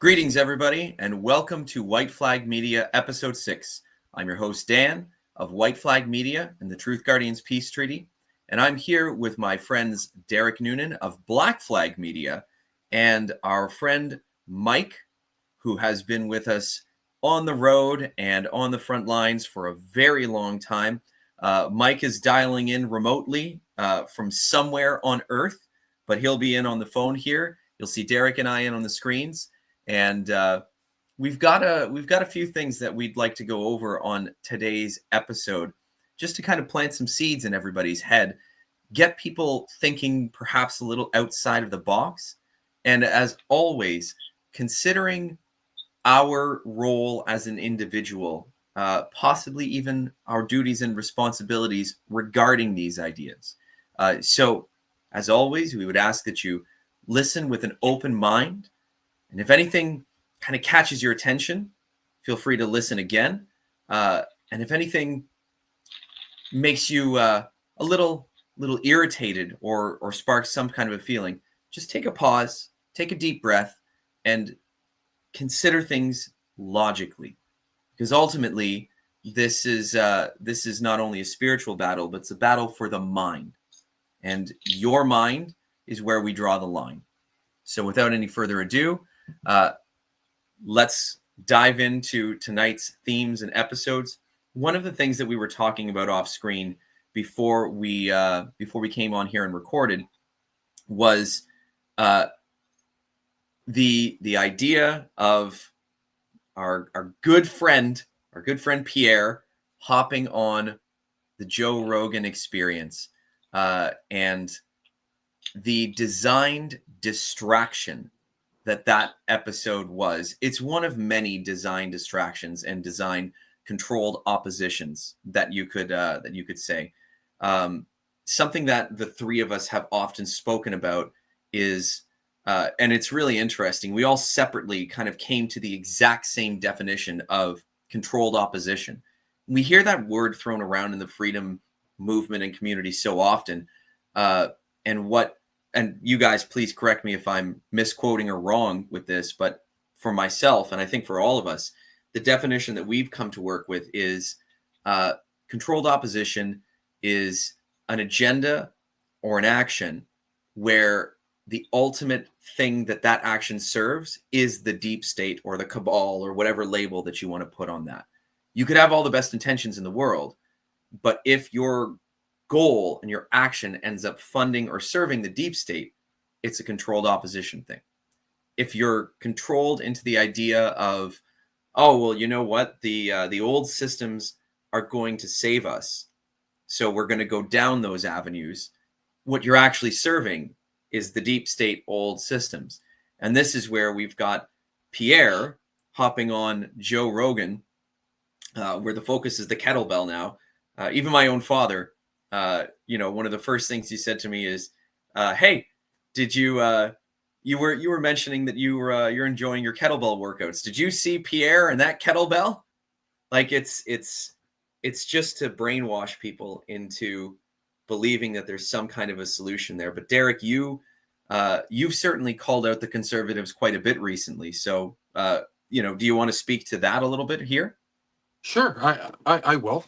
Greetings, everybody, and welcome to White Flag Media, Episode 6. I'm your host, Dan, of White Flag Media and the Truth Guardians Peace Treaty, and I'm here with my friends Derek Noonan of Black Flag Media and our friend Mike, who has been with us on the road and on the front lines for a very long time. Mike is dialing in remotely from somewhere on Earth, but he'll be in on the phone here. You'll see Derek and I in on the screens. And we've got a few things that we'd like to go over on today's episode, just to kind of plant some seeds in everybody's head, get people thinking perhaps a little outside of the box, and as always, considering our role as an individual, possibly even our duties and responsibilities regarding these ideas. So, as always, we would ask that you listen with an open mind. And if anything kind of catches your attention, feel free to listen again. And if anything makes you a little irritated or sparks some kind of a feeling, just take a pause, take a deep breath, and consider things logically. Because ultimately, this is not only a spiritual battle, but it's a battle for the mind. And your mind is where we draw the line. So without any further ado, let's dive into tonight's themes and episodes. One of the things that we were talking about off screen before we came on here and recorded was the idea of our good friend Pierre hopping on the Joe Rogan Experience and the designed distraction that episode was. It's one of many design distractions and design controlled oppositions that you could say. Something that the three of us have often spoken about is, and it's really interesting, we all separately kind of came to the exact same definition of controlled opposition. We hear that word thrown around in the freedom movement and community so often, and you guys, please correct me if I'm misquoting or wrong with this, but for myself, and I think for all of us, the definition that we've come to work with is controlled opposition is an agenda or an action where the ultimate thing that action serves is the deep state or the cabal or whatever label that you want to put on that. You could have all the best intentions in the world, but if your goal and your action ends up funding or serving the deep state, it's a controlled opposition thing. If you're controlled into the idea of, oh, well, you know what, the old systems are going to save us, so we're going to go down those avenues, what you're actually serving is the deep state old systems. And this is where we've got Pierre hopping on Joe Rogan, where the focus is the kettlebell now. Even my own father, one of the first things he said to me is, "Hey, did you were mentioning that you're enjoying your kettlebell workouts? Did you see Pierre and that kettlebell?" Like it's just to brainwash people into believing that there's some kind of a solution there. But Derek, you've certainly called out the conservatives quite a bit recently. So do you want to speak to that a little bit here? Sure, I will.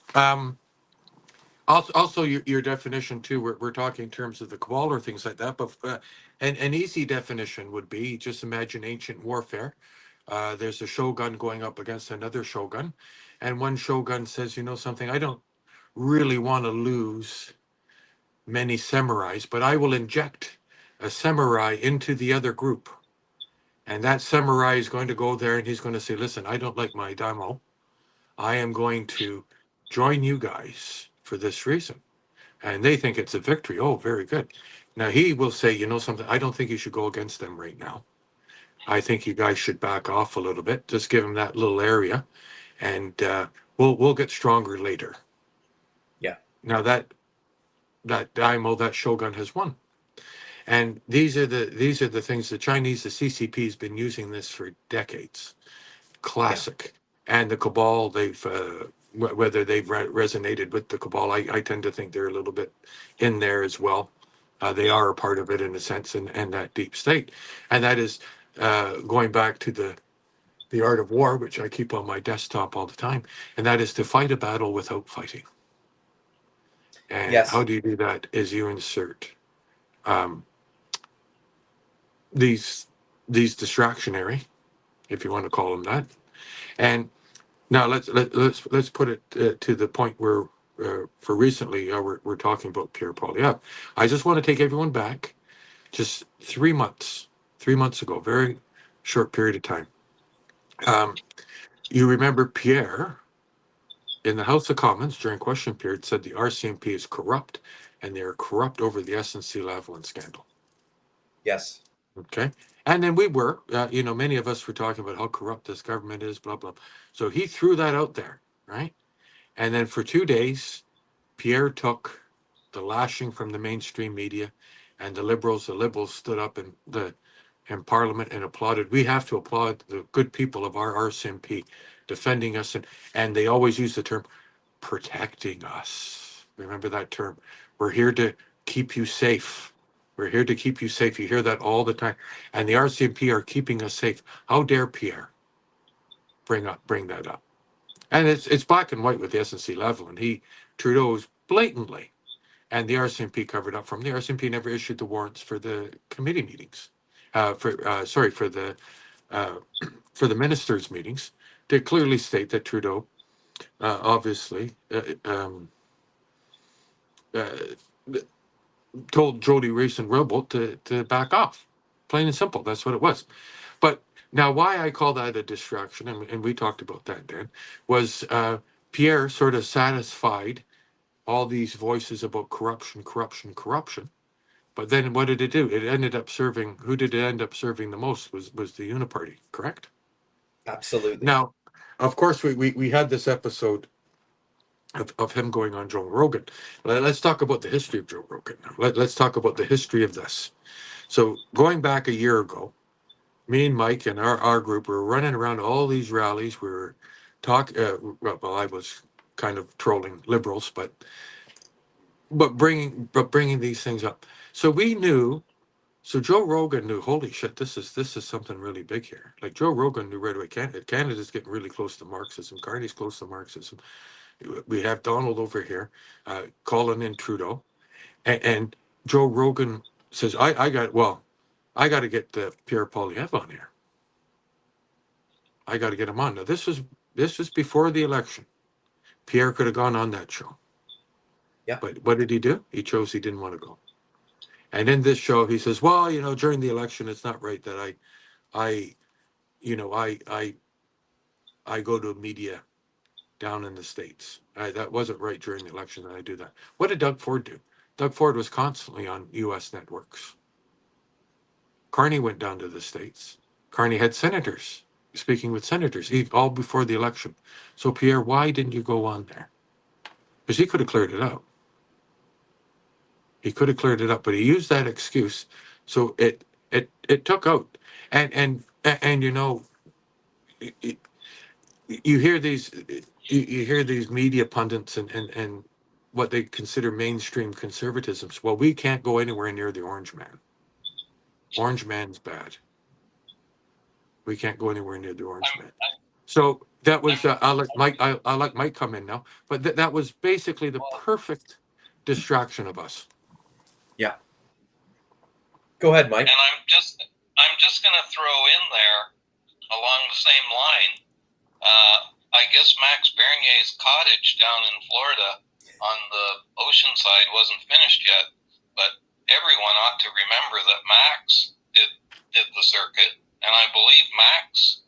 Also, your definition too. We're talking in terms of the cabal or things like that. But an easy definition would be just imagine ancient warfare. There's a shogun going up against another shogun, and one shogun says, "You know something? I don't really want to lose many samurais, but I will inject a samurai into the other group." And that samurai is going to go there and he's going to say, "Listen, I don't like my daimyo. I am going to join you guys for this reason." And they think it's a victory. Oh, very good. Now he will say, "You know something? I don't think you should go against them right now. I think you guys should back off a little bit. Just give them that little area, and we'll get stronger later." Yeah. Now that daimyo, that shogun has won. And these are the things the Chinese, the CCP has been using this for decades. Classic. Yeah. And the cabal, they've whether they've resonated with the cabal, I tend to think they're a little bit in there as well. They are a part of it in a sense, and that deep state, and that is going back to The Art of War, which I keep on my desktop all the time, and that is to fight a battle without fighting. And Yes. how do you do that? Is you insert um, these distractionary, if you want to call them that. And now let's put it to the point where for recently we're talking about Pierre Poilievre. I just want to take everyone back just 3 months, 3 months ago, very short period of time. You remember Pierre in the House of Commons during question period said the RCMP is corrupt, and they are corrupt over the SNC-Lavalin scandal. Yes. Okay. And then we were, many of us were talking about how corrupt this government is, blah, blah. So he threw that out there, right? And then for 2 days, Pierre took the lashing from the mainstream media, and the liberals stood up in Parliament and applauded. We have to applaud the good people of our RCMP defending us. And they always use the term protecting us. Remember that term. We're here to keep you safe. We're here to keep you safe. You hear that all the time. And the RCMP are keeping us safe. How dare Pierre bring that up? And it's black and white with the SNC-Lavalin. Trudeau's blatantly, and the RCMP covered up from. The RCMP never issued the warrants for the committee meetings, for the ministers' meetings, to clearly state that Trudeau obviously told Jody Reese and Rilbolt to back off. Plain and simple. That's what it was. But now, why I call that a distraction, and we talked about that, Dan, was Pierre sort of satisfied all these voices about corruption. But then what did it do? It ended up serving, who did it end up serving the most was the Uniparty, correct? Absolutely. Now, of course, we had this episode of him going on Joe Rogan. Let's talk about the history of Joe Rogan now. Let's talk about the history of this. So going back a year ago, me and Mike and our group were running around all these rallies. We were I was kind of trolling liberals, but bringing these things up. So we knew. So Joe Rogan knew. Holy shit! This is something really big here. Like Joe Rogan knew right away. Canada's getting really close to Marxism. Carney's close to Marxism. We have Donald over here calling in Trudeau, and Joe Rogan says, I got to get Pierre Poilievre on here. I got to get him on. Now this was before the election. Pierre could have gone on that show. Yeah. But what did he do? He didn't want to go. And in this show, he says, well, during the election, it's not right that I go to media down in the States. That wasn't right during the election that I do that. What did Doug Ford do? Doug Ford was constantly on U.S. networks. Carney went down to the States. Carney had senators, speaking with senators, all before the election. So, Pierre, why didn't you go on there? Because he could have cleared it up. He could have cleared it up, but he used that excuse. So it took out. And you hear these media pundits and what they consider mainstream conservatisms. Well, we can't go anywhere near the Orange Man. Orange Man's bad. We can't go anywhere near the Orange Man. So that was I'll let Mike come in now. But that was basically the perfect distraction of us. Yeah. Go ahead, Mike. And I'm just going to throw in there along the same line. I guess Max Bernier's cottage down in Florida on the ocean side wasn't finished yet, but everyone ought to remember that Max did the circuit, and I believe Max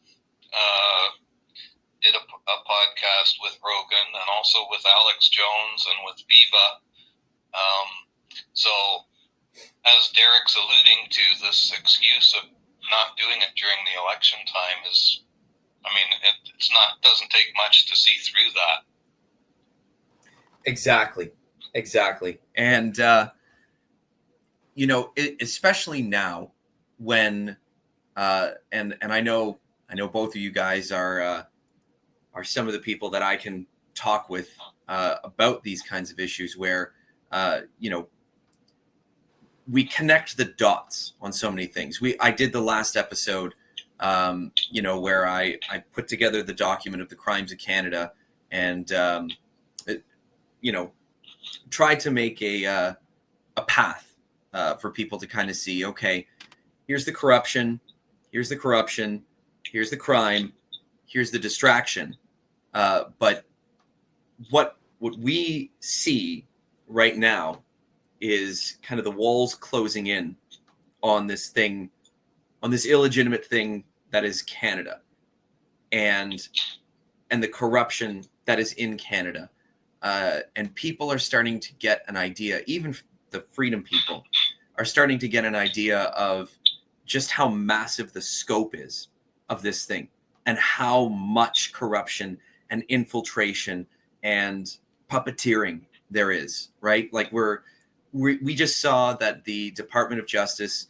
did a podcast with Rogan and also with Alex Jones and with Viva. So, as Derek's alluding to, this excuse of not doing it during the election time is, doesn't take much to see through that. Exactly. And, especially now when, and I know both of you guys are some of the people that I can talk with about these kinds of issues where, we connect the dots on so many things. I did the last episode where I put together the document of the crimes of Canada and, tried to make a path for people to kind of see, okay, here's the corruption, here's the corruption, here's the crime, here's the distraction. But what we see right now is kind of the walls closing in on this thing, on this illegitimate thing that is Canada, and the corruption that is in Canada. And people are starting to get an idea, even the freedom people are starting to get an idea of just how massive the scope is of this thing and how much corruption and infiltration and puppeteering there is, right? Like we just saw that the Department of Justice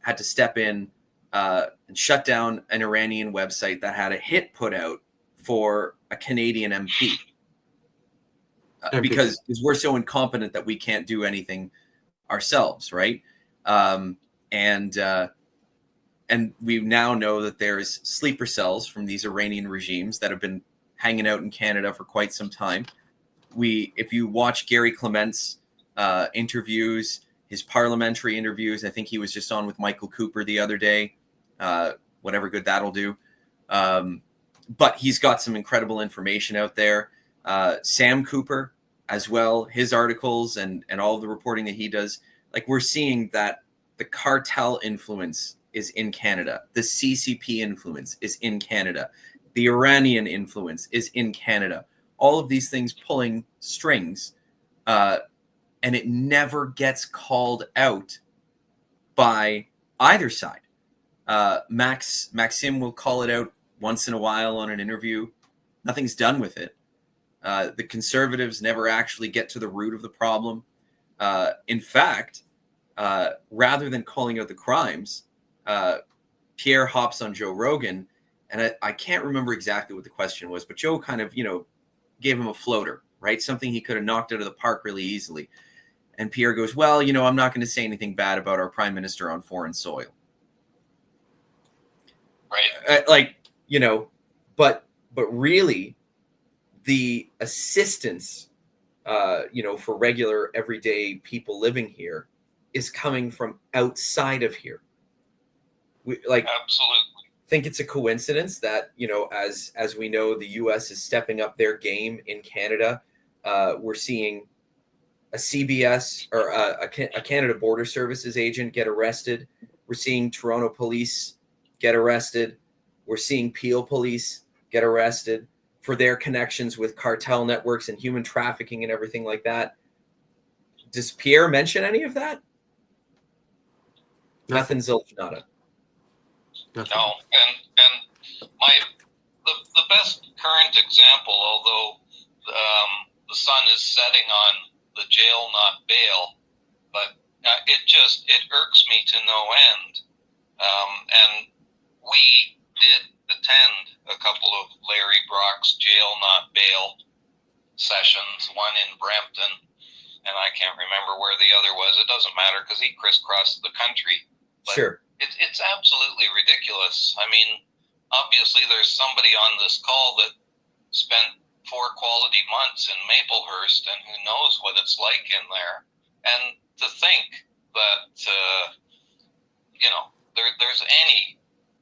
had to step in and shut down an Iranian website that had a hit put out for a Canadian MP. Because we're so incompetent that we can't do anything ourselves, right? And we now know that there's sleeper cells from these Iranian regimes that have been hanging out in Canada for quite some time. If you watch Gary Clement's interviews, his parliamentary interviews, I think he was just on with Michael Cooper the other day, whatever good that'll do. But he's got some incredible information out there. Sam Cooper as well, his articles and all of the reporting that he does, like we're seeing that the cartel influence is in Canada. The CCP influence is in Canada. The Iranian influence is in Canada. All of these things pulling strings, and it never gets called out by either side. Maxim will call it out once in a while on an interview. Nothing's done with it. The Conservatives never actually get to the root of the problem. In fact, rather than calling out the crimes, Pierre hops on Joe Rogan, and I can't remember exactly what the question was, but Joe kind of, gave him a floater, right? Something he could have knocked out of the park really easily. And Pierre goes, well, I'm not going to say anything bad about our prime minister on foreign soil. Right. But really, the assistance, for regular everyday people living here is coming from outside of here. Absolutely. Think it's a coincidence that, as we know, the U.S. is stepping up their game in Canada. We're seeing a CBS or a Canada Border Services agent get arrested. We're seeing Toronto police get arrested. We're seeing Peel police get arrested for their connections with cartel networks and human trafficking and everything like that. Does Pierre mention any of that? Nothing. Zilch, nada. No, and the best current example, although the sun is setting on the jail not bail, but it irks me to no end. And we did attend a couple of Larry Brock's jail not bail sessions, one in Brampton, and I can't remember where the other was. It doesn't matter because he crisscrossed the country. But sure. It's absolutely ridiculous. I mean, obviously there's somebody on this call that spent 4 quality months in Maplehurst and who knows what it's like in there. And to think that, there's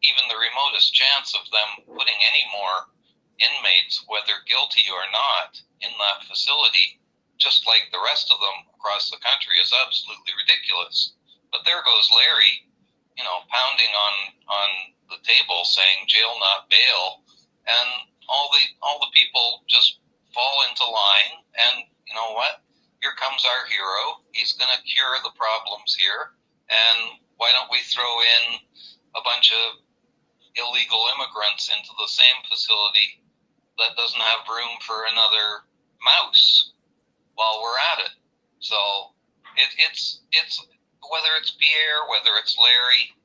even the remotest chance of them putting any more inmates, whether guilty or not, in that facility, just like the rest of them across the country, is absolutely ridiculous. But there goes Larry, pounding on the table saying jail not bail, and all the people just fall into line. And you know what? Here comes our hero. He's going to cure the problems here. And why don't we throw in a bunch of illegal immigrants into the same facility that doesn't have room for another mouse while we're at it? So it's whether it's Pierre, whether it's Larry,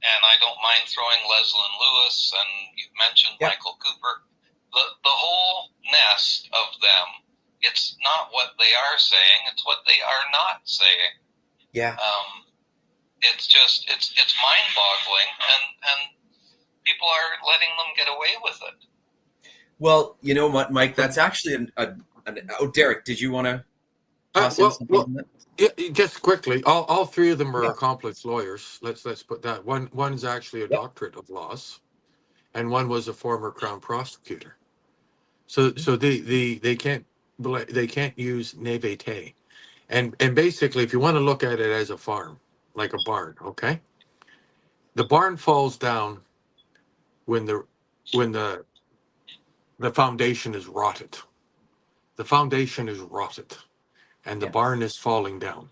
and I don't mind throwing Leslyn Lewis, and you've mentioned Michael Cooper, the whole nest of them, it's not what they are saying, it's what they are not saying. Yeah. It's mind-boggling, and people are letting them get away with it. Well, you know what, Mike, that's actually oh, Derek, did you want to toss in something on that? Yeah, just quickly, all three of them are Yeah. accomplished lawyers. Let's put that. One's actually a Yep. doctorate of laws, and one was a former crown prosecutor. So they can't use naivete, and basically, if you want to look at it as a farm, like a barn, okay, the barn falls down when the foundation is rotted. The foundation is rotted, and the Yeah. barn is falling down.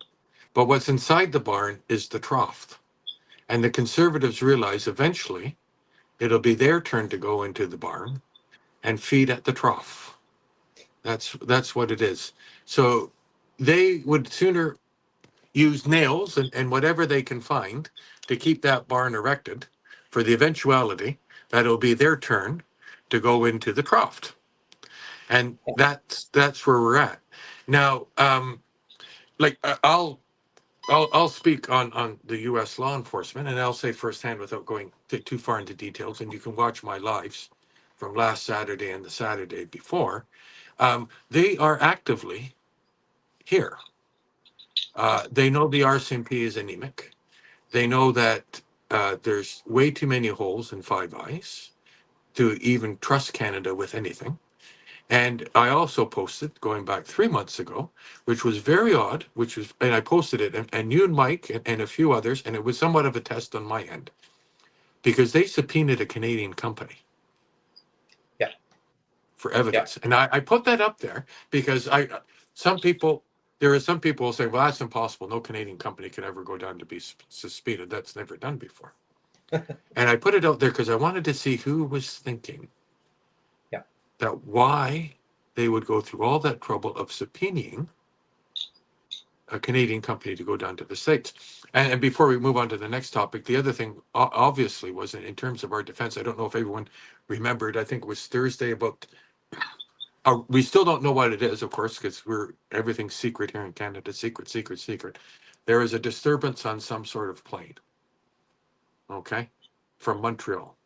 But what's inside the barn is the trough. And the conservatives realize eventually it'll be their turn to go into the barn and feed at the trough. That's what it is. So they would sooner use nails and whatever they can find to keep that barn erected for the eventuality that it'll be their turn to go into the trough. And that's where we're at. Now, like I'll speak on the U.S. law enforcement, and I'll say firsthand without going too far into details. And you can watch my lives from last Saturday and the Saturday before. They are actively here. They know the RCMP is anemic. They know that there's way too many holes in Five Eyes to even trust Canada with anything. And I also posted going back 3 months ago, which was very odd, and I posted it, and you and Mike and a few others, and it was somewhat of a test on my end because they subpoenaed a Canadian company. Yeah. For evidence. Yeah. And I put that up there because there are some people who say, well, that's impossible. No Canadian company could ever go down to be subpoenaed. That's never done before. And I put it out there because I wanted to see who was thinking that why they would go through all that trouble of subpoenaing a Canadian company to go down to the States. And before we move on to the next topic, the other thing obviously was in terms of our defense. I don't know if everyone remembered. I think it was Thursday about. We still don't know what it is, of course, because everything's secret here in Canada. Secret. There is a disturbance on some sort of plane. Okay, from Montreal.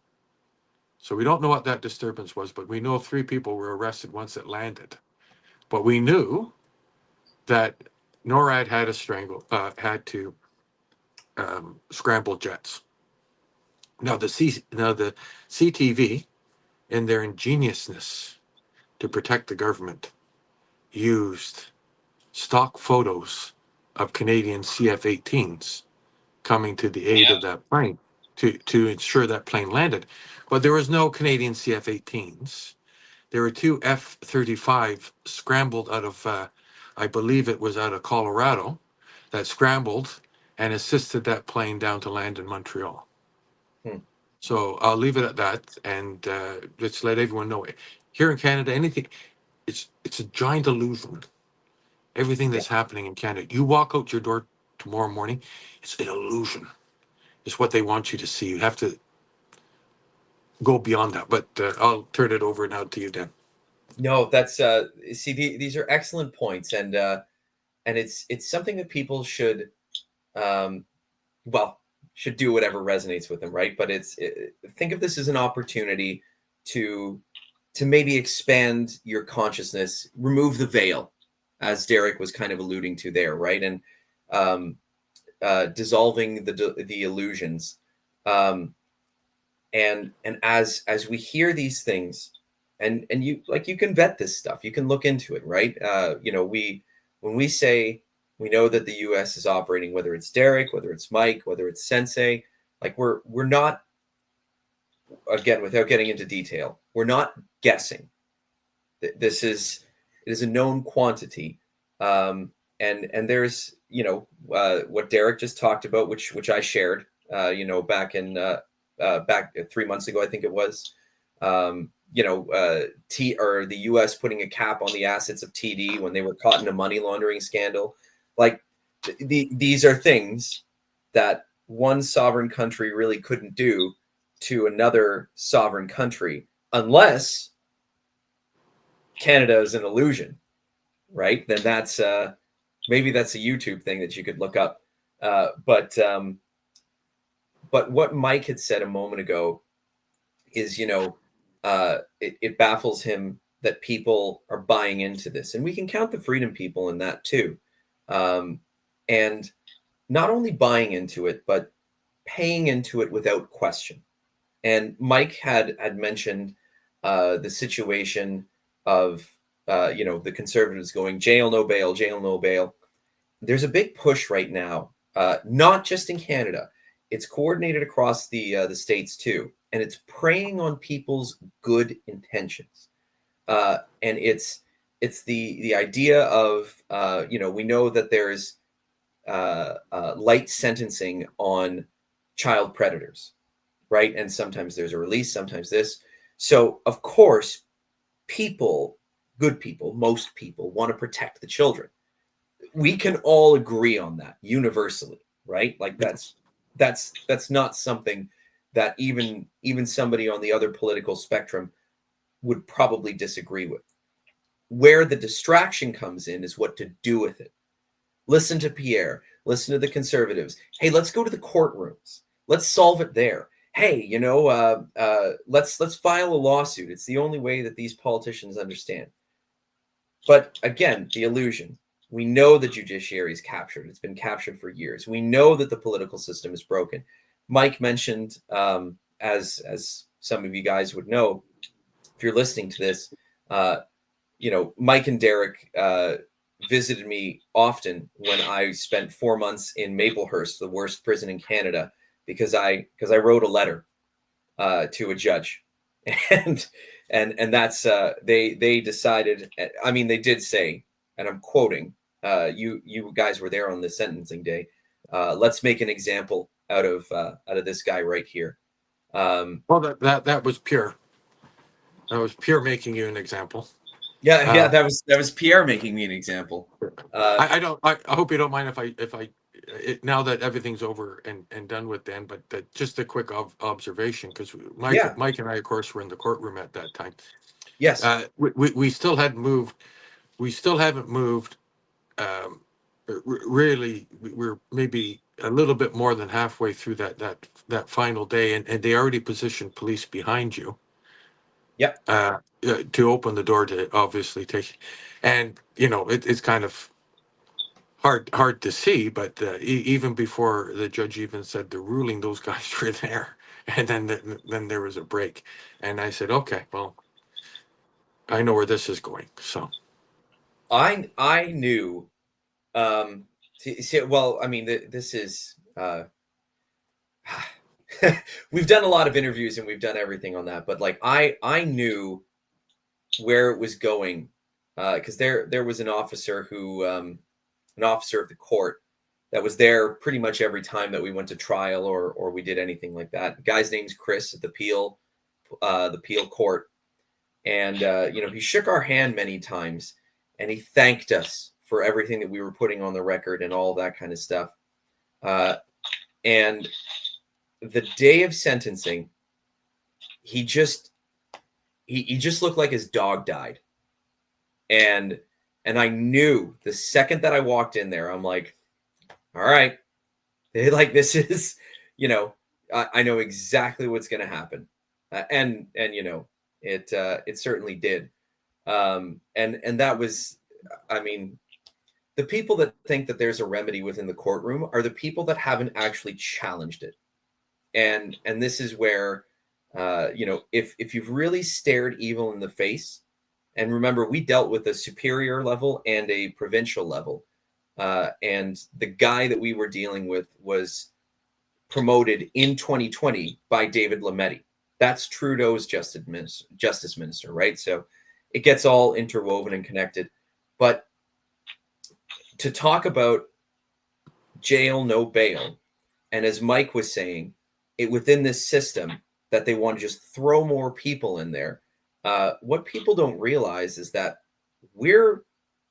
So we don't know what that disturbance was, but we know 3 people were arrested once it landed. But we knew that NORAD had to scramble jets. Now the CTV, in their ingeniousness to protect the government, used stock photos of Canadian CF-18s coming to the aid of that plane to ensure that plane landed. But there was no Canadian CF-18s. There were 2 F-35 scrambled out of, I believe it was out of Colorado, that scrambled and assisted that plane down to land in Montreal. So I'll leave it at that, and let's let everyone know. Here in Canada, it's a giant illusion. Everything that's happening in Canada, you walk out your door tomorrow morning, it's an illusion. It's what they want you to see. You have to go beyond that. But I'll turn it over now to you, Dan. No, that's these are excellent points, and it's something that people should should do whatever resonates with them, right? But think of this as an opportunity to maybe expand your consciousness, remove the veil, as Derek was kind of alluding to there, right? And dissolving the illusions. And as we hear these things, and you can vet this stuff, you can look into it, right? When we say we know that the U.S. is operating, whether it's Derek, whether it's Mike, whether it's Sensei, like we're not, again, without getting into detail, we're not guessing. It is a known quantity, and there's what Derek just talked about, which I shared, back 3 months ago, I think it was. The U.S. putting a cap on the assets of TD when they were caught in a money laundering scandal. Like these are things that one sovereign country really couldn't do to another sovereign country unless Canada is an illusion, right? Then that's maybe that's a YouTube thing that you could look up. But what Mike had said a moment ago is, it baffles him that people are buying into this. And we can count the freedom people in that too. And not only buying into it, but paying into it without question. And Mike had mentioned the situation of, the conservatives going jail, no bail, jail, no bail. There's a big push right now, not just in Canada. It's coordinated across the states too. And it's preying on people's good intentions. And it's the idea of, we know that there's light sentencing on child predators, right? And sometimes there's a release, sometimes this. So, of course, good people, most people want to protect the children. We can all agree on that universally, right? Like that's not something that even somebody on the other political spectrum would probably disagree with. Where the distraction comes in is what to do with it. Listen to Pierre, listen to the conservatives. Hey, let's go to the courtrooms. Let's solve it there. Hey, let's file a lawsuit. It's the only way that these politicians understand. But again, the illusion. We know the judiciary is captured. It's been captured for years. We know that the political system is broken. Mike mentioned, as some of you guys would know, if you're listening to this, Mike and Derek visited me often when I spent 4 months in Maplehurst, the worst prison in Canada, because I wrote a letter to a judge, and that's they decided. I mean, they did say, and I'm quoting, you guys were there on the sentencing day. Let's make an example out of this guy right here. Well, that was Pierre. That was Pierre making you an example. Yeah, that was Pierre making me an example. I hope you don't mind if I now that everything's over and done with, Dan, but just a quick observation, because Mike and I, of course, were in the courtroom at that time. Yes. We still hadn't moved. We still haven't moved. Really, we're maybe a little bit more than halfway through that final day, and they already positioned police behind you. Yep. To open the door to obviously take, and it's kind of hard to see, but even before the judge even said the ruling, those guys were there, and then there was a break, and I said, okay, well, I know where this is going. So I knew. Well, I mean, this is. We've done a lot of interviews and we've done everything on that, but like I knew where it was going, because there was an officer who an officer of the court that was there pretty much every time that we went to trial or we did anything like that. The guy's name's Chris at the Peel court, and he shook our hand many times and he thanked us for everything that we were putting on the record and all that kind of stuff. And the day of sentencing, he just looked like his dog died. And I knew the second that I walked in there, I'm like, all right, this is, I know exactly what's going to happen. And it certainly did. And that was, I mean, the people that think that there's a remedy within the courtroom are the people that haven't actually challenged it. And this is where, if you've really stared evil in the face, and remember, we dealt with a superior level and a provincial level, and the guy that we were dealing with was promoted in 2020 by David Lametti. That's Trudeau's justice minister, right? So it gets all interwoven and connected. But to talk about jail, no bail, and as Mike was saying, it within this system that they want to just throw more people in there. What people don't realize is that we're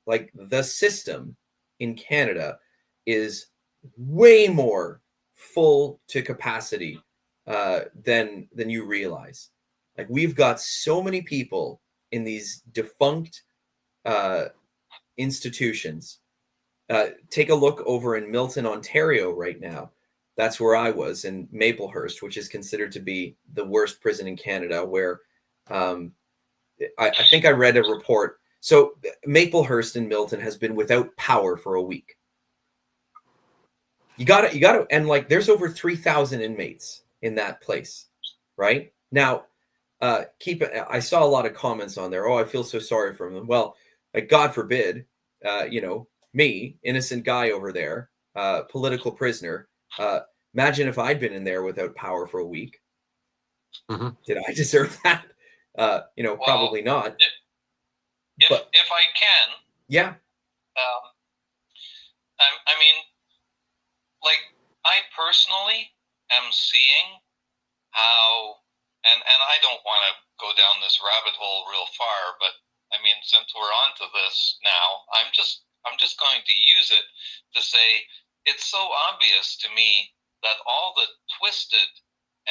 like the system in Canada is way more full to capacity than you realize. Like we've got so many people in these defunct institutions. Take a look over in Milton, Ontario right now. that's where I was, in Maplehurst, which is considered to be the worst prison in Canada, where I think I read a report. So Maplehurst in Milton has been without power for a week. You got to, and like there's over 3,000 inmates in that place, right? Now, I saw a lot of comments on there. Oh, I feel so sorry for them. Well, like, God forbid, me, innocent guy over there, political prisoner. Imagine if I'd been in there without power for a week. Mm-hmm. Did I deserve that? Well, probably not. If I can, yeah. I mean, like, I personally am seeing how, and I don't want to go down this rabbit hole real far, but I mean, since we're onto this now, I'm just going to use it to say it's so obvious to me that all the twisted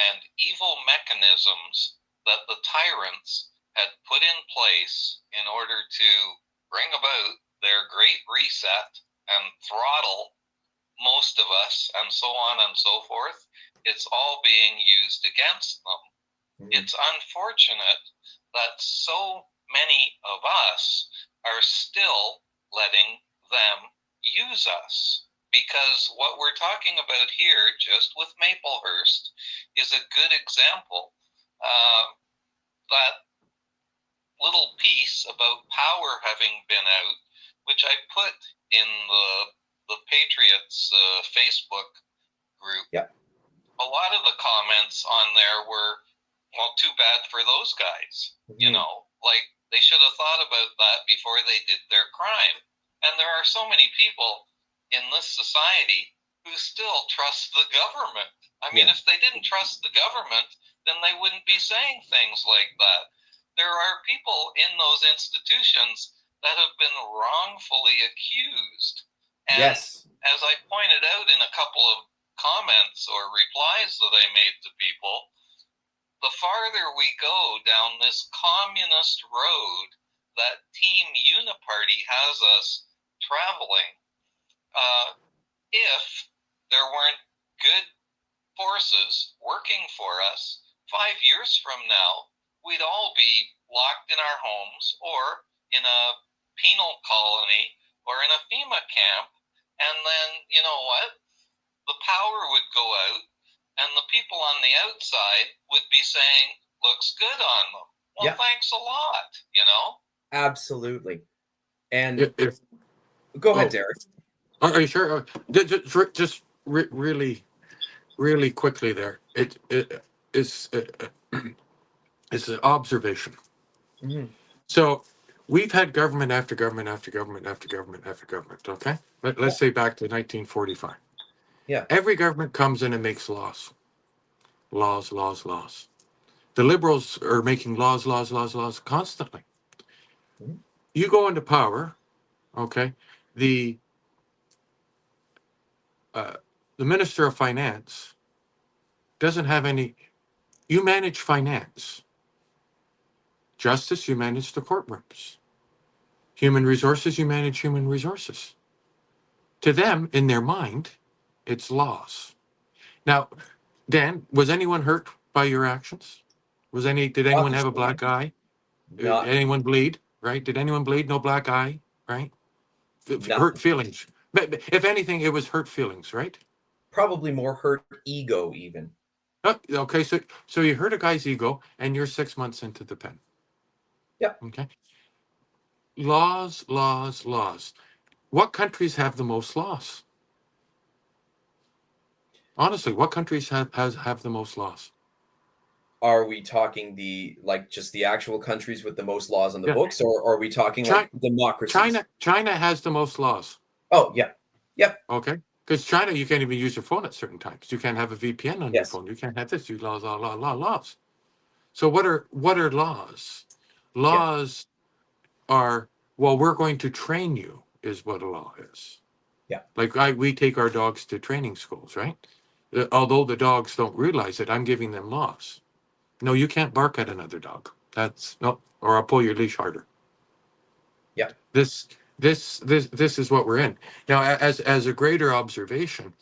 and evil mechanisms that the tyrants had put in place in order to bring about their great reset and throttle most of us and so on and so forth, it's all being used against them. Mm-hmm. It's unfortunate that so many of us are still letting them use us, because what we're talking about here, just with Maplehurst, is a good example. That little piece about power having been out, which I put in the Patriots Facebook group. Yeah. A lot of the comments on there were, well, too bad for those guys. Mm-hmm. Like, they should have thought about that before they did their crime. And there are so many people in this society who still trust the government. I mean, if they didn't trust the government, then they wouldn't be saying things like that. There are people in those institutions that have been wrongfully accused. And yes. As I pointed out in a couple of comments or replies that I made to people, the farther we go down this communist road that Team Uniparty has us traveling, if there weren't good forces working for us, 5 years from now, we'd all be locked in our homes or in a penal colony or in a FEMA camp. And then, you know what? The power would go out and the people on the outside would be saying, looks good on them. Well, thanks a lot, Absolutely. And go ahead, Derek. Are you sure? Just really, really quickly there. It's an observation. Mm-hmm. So we've had government after government after government after government after government. Okay, let's say back to 1945. Yeah. Every government comes in and makes laws. The Liberals are making laws constantly. Mm-hmm. You go into power, okay? The Minister of Finance doesn't have any. You manage finance. Justice, you manage the courtrooms. Human resources, you manage human resources. To them, in their mind, it's laws. Now, Dan, was anyone hurt by your actions? Did anyone have a black eye? Did anyone bleed? Right? Did anyone bleed? No black eye, right? Hurt feelings. If anything, it was hurt feelings, right? Probably more hurt ego, even. Okay, so you hurt a guy's ego, and you're 6 months into the pen. Yeah. Okay. Laws. What countries have the most laws? Honestly, what countries have the most laws? Are we talking just the actual countries with the most laws on the books, or are we talking like democracies? China has the most laws. Oh, yeah. Yep. Okay. Because China, you can't even use your phone at certain times. You can't have a VPN on your phone. You can't have this. You laws. So what are laws? Laws are, well, we're going to train you, is what a law is. Yeah. Like we take our dogs to training schools, right? Although the dogs don't realize it, I'm giving them laws. No, you can't bark at another dog. Or I'll pull your leash harder. Yeah. This is what we're in now. As a greater observation,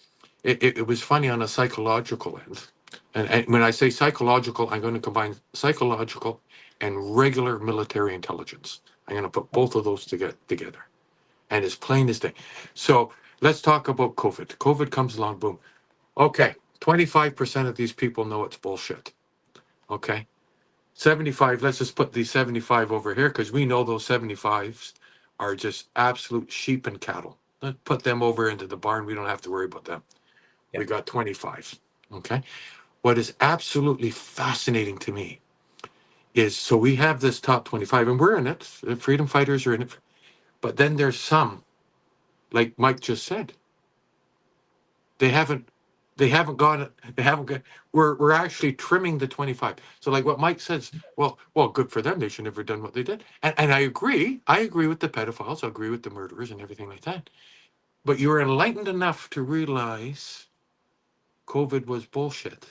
it was funny on a psychological end. And when I say psychological, I'm going to combine psychological and regular military intelligence. I'm going to put both of those together. And it's plain as day. So let's talk about COVID. COVID comes along, boom. Okay, 25% of these people know it's bullshit. Okay, 75, let's just put these 75 over here because we know those 75s are just absolute sheep and cattle. Let's put them over into the barn. We don't have to worry about them. Yeah. We got 25. Okay. What is absolutely fascinating to me is, so we have this top 25 and we're in it. The freedom fighters are in it. But then there's some, like Mike just said, they haven't gone, we're actually trimming the 25. So like what Mike says, well, good for them. They should never have done what they did. And I agree with the pedophiles. I agree with the murderers and everything like that. But you're enlightened enough to realize COVID was bullshit.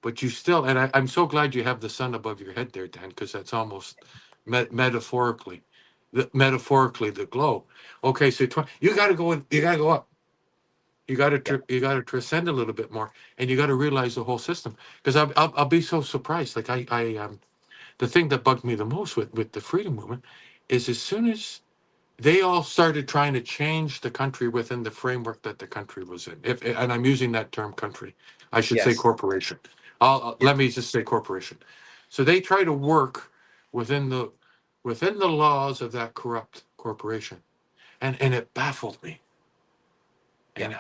But you still, and I'm so glad you have the sun above your head there, Dan, because that's almost metaphorically the glow. Okay, so you got to go in, you got to go up. You got to transcend a little bit more, and you got to realize the whole system. Because I'll be so surprised. Like the thing that bugged me the most with the freedom movement is as soon as they all started trying to change the country within the framework that the country was in. And I'm using that term country, I should say Yes. corporation. Let me just say corporation. So they try to work within the laws of that corrupt corporation, and it baffled me. And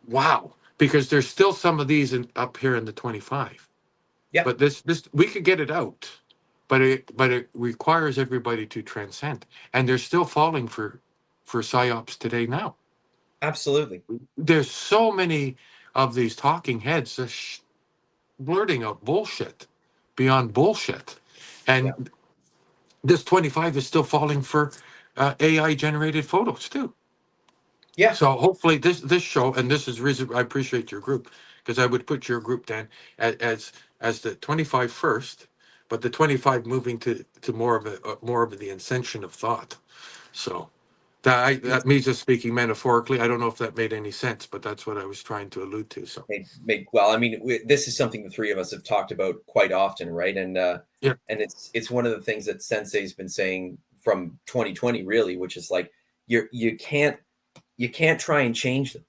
wow, because there's still some of these up here in the 25. Yeah. But this we could get it out, but it requires everybody to transcend, and they're still falling for psyops today now. Absolutely. There's so many of these talking heads just blurting out bullshit beyond bullshit, and this 25 is still falling for AI generated photos too. Yeah. So hopefully this show, and this is reason I appreciate your group, because I would put your group, Dan, as the 25 first, but the 25 moving to more of the ascension of thought. So that me just speaking metaphorically. I don't know if that made any sense, but that's what I was trying to allude to. So Well, I mean, this is something the three of us have talked about quite often, right? And and it's one of the things that Sensei's been saying from 2020, really, which is like you can't try and change them.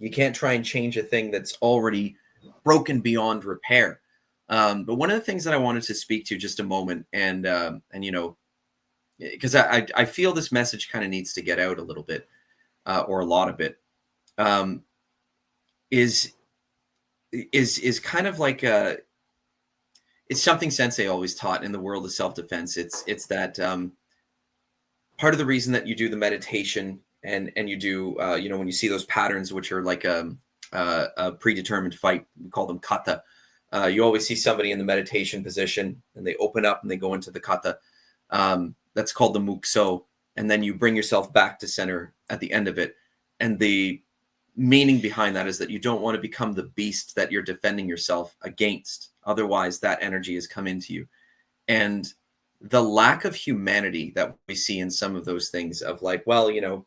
You can't try and change a thing that's already broken beyond repair. But one of the things that I wanted to speak to just a moment, and you know, because I feel this message kind of needs to get out a little bit, or a lot of it, is kind of like it's something Sensei always taught in the world of self-defense. It's that part of the reason that you do the meditation and you do you know, when you see those patterns which are like a predetermined fight, we call them kata. You always see somebody in the meditation position and they open up and they go into the kata. That's called the mukso. And then you bring yourself back to center at the end of it. And the meaning behind that is that you don't want to become the beast that you're defending yourself against. Otherwise, that energy has come into you. And the lack of humanity that we see in some of those things of like, well, you know,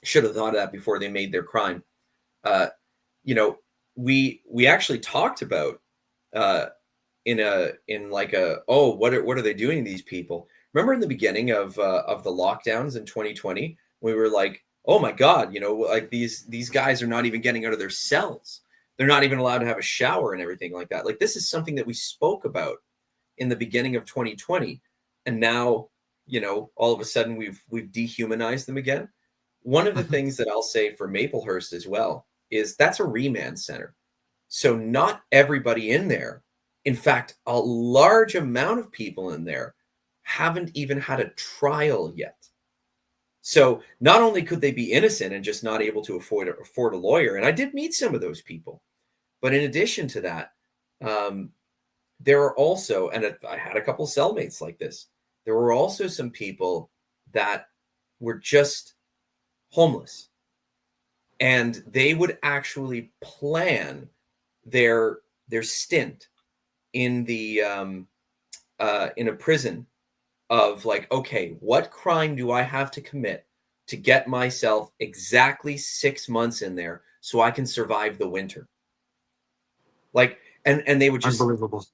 should have thought of that before they made their crime. You know, we actually talked about in like oh, what are they doing to these people? Remember in the beginning of the lockdowns in 2020, we were like, oh my God, you know, like these guys are not even getting out of their cells. They're not even allowed to have a shower and everything like that. Like this is something that we spoke about in the beginning of 2020. And now, you know, all of a sudden we've dehumanized them again. One of the things that I'll say for Maplehurst as well is that's a remand center. So not everybody in there, in fact, a large amount of people in there haven't even had a trial yet. So not only could they be innocent and just not able to afford a lawyer, and I did meet some of those people, but in addition to that, there are also, and I had a couple cellmates like this, there were also some people that were just homeless, and they would actually plan their stint in the in a prison of like, okay, what crime do I have to commit to get myself exactly 6 months in there so I can survive the winter. Like, and they would just Unbelievable.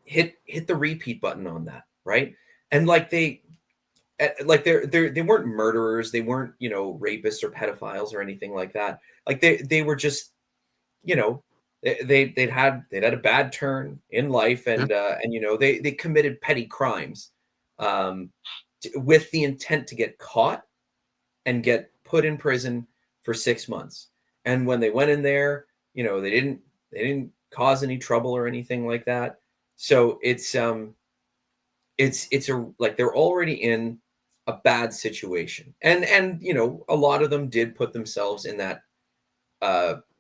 hit the repeat button on that, right? And like they weren't murderers, they weren't, you know, rapists or pedophiles or anything like that. Like they were just, you know, they'd had a bad turn in life, and you know, they committed petty crimes with the intent to get caught and get put in prison for 6 months. And when they went in there, you know, they didn't cause any trouble or anything like that. So it's like they're already in a bad situation. And you know, a lot of them did put themselves in that,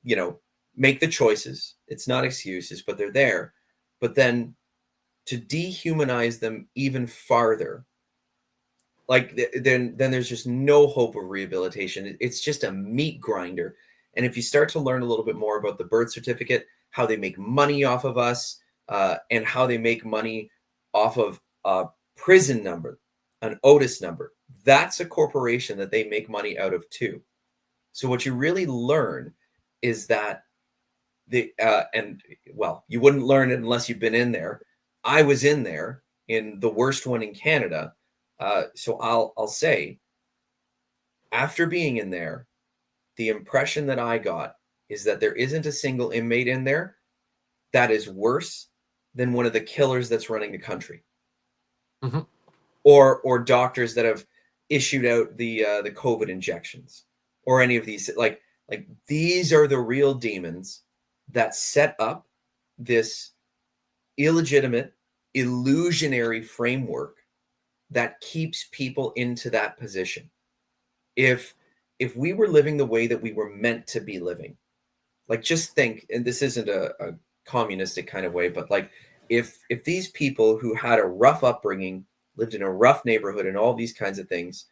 you know, make the choices. It's not excuses, but they're there. But then to dehumanize them even farther, like then there's just no hope of rehabilitation. It's just a meat grinder. And if you start to learn a little bit more about the birth certificate, how they make money off of us, and how they make money off of a prison number, an Otis number, that's a corporation that they make money out of too. So what you really learn is that and well, you wouldn't learn it unless you've been in there. I was in there, in the worst one in Canada. So I'll say, after being in there, the impression that I got is that there isn't a single inmate in there that is worse than one of the killers that's running the country, Mm-hmm. or doctors that have issued out the COVID injections, or any of these. Like these are the real demons that set up this illegitimate, illusionary framework that keeps people into that position. If we were living the way that we were meant to be living, like, just think, and this isn't a communistic kind of way, but like, if these people who had a rough upbringing, lived in a rough neighborhood and all these kinds of things,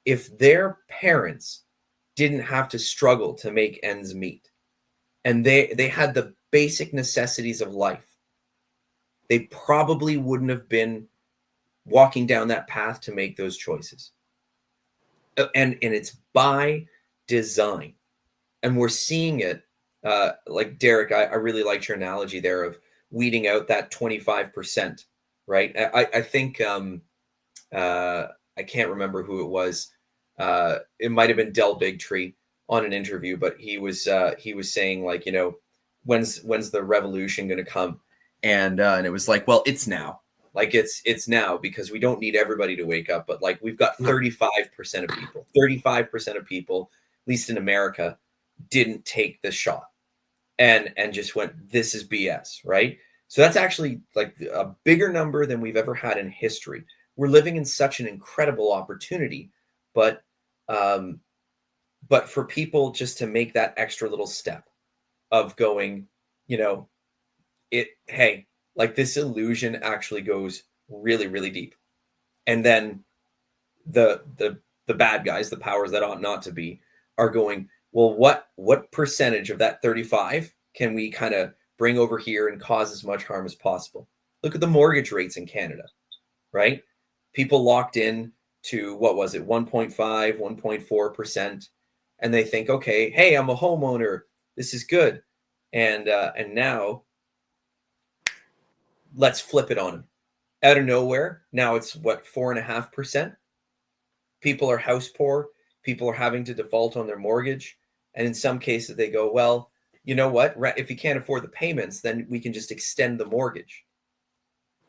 if their parents didn't have to struggle to make ends meet, and they had the basic necessities of life, they probably wouldn't have been walking down that path to make those choices. And it's by design. And we're seeing it, like, Derek, I really liked your analogy there of weeding out that 25%, right? I think, I can't remember who it was. It might have been Del Bigtree on an interview, but he was saying, like, you know, when's the revolution going to come? And it was like, well, it's now. Like, it's now, because we don't need everybody to wake up, but like, we've got 35% of people, 35% of people, at least in America, didn't take the shot and just went, this is BS, right? So that's actually like a bigger number than we've ever had in history. We're living in such an incredible opportunity, but for people just to make that extra little step of going, you know, hey, like, this illusion actually goes really, really deep. And then the bad guys, the powers that ought not to be, are going, well, what percentage of that 35 can we kind of bring over here and cause as much harm as possible? Look at the mortgage rates in Canada, right? People locked in to, what was it, 1.5, 1.4%. And they think, okay, hey, I'm a homeowner, this is good. And now let's flip it on them. Out of nowhere, now it's what, 4.5%? People are house poor. People are having to default on their mortgage. And in some cases, they go, well, you know what? If you can't afford the payments, then we can just extend the mortgage.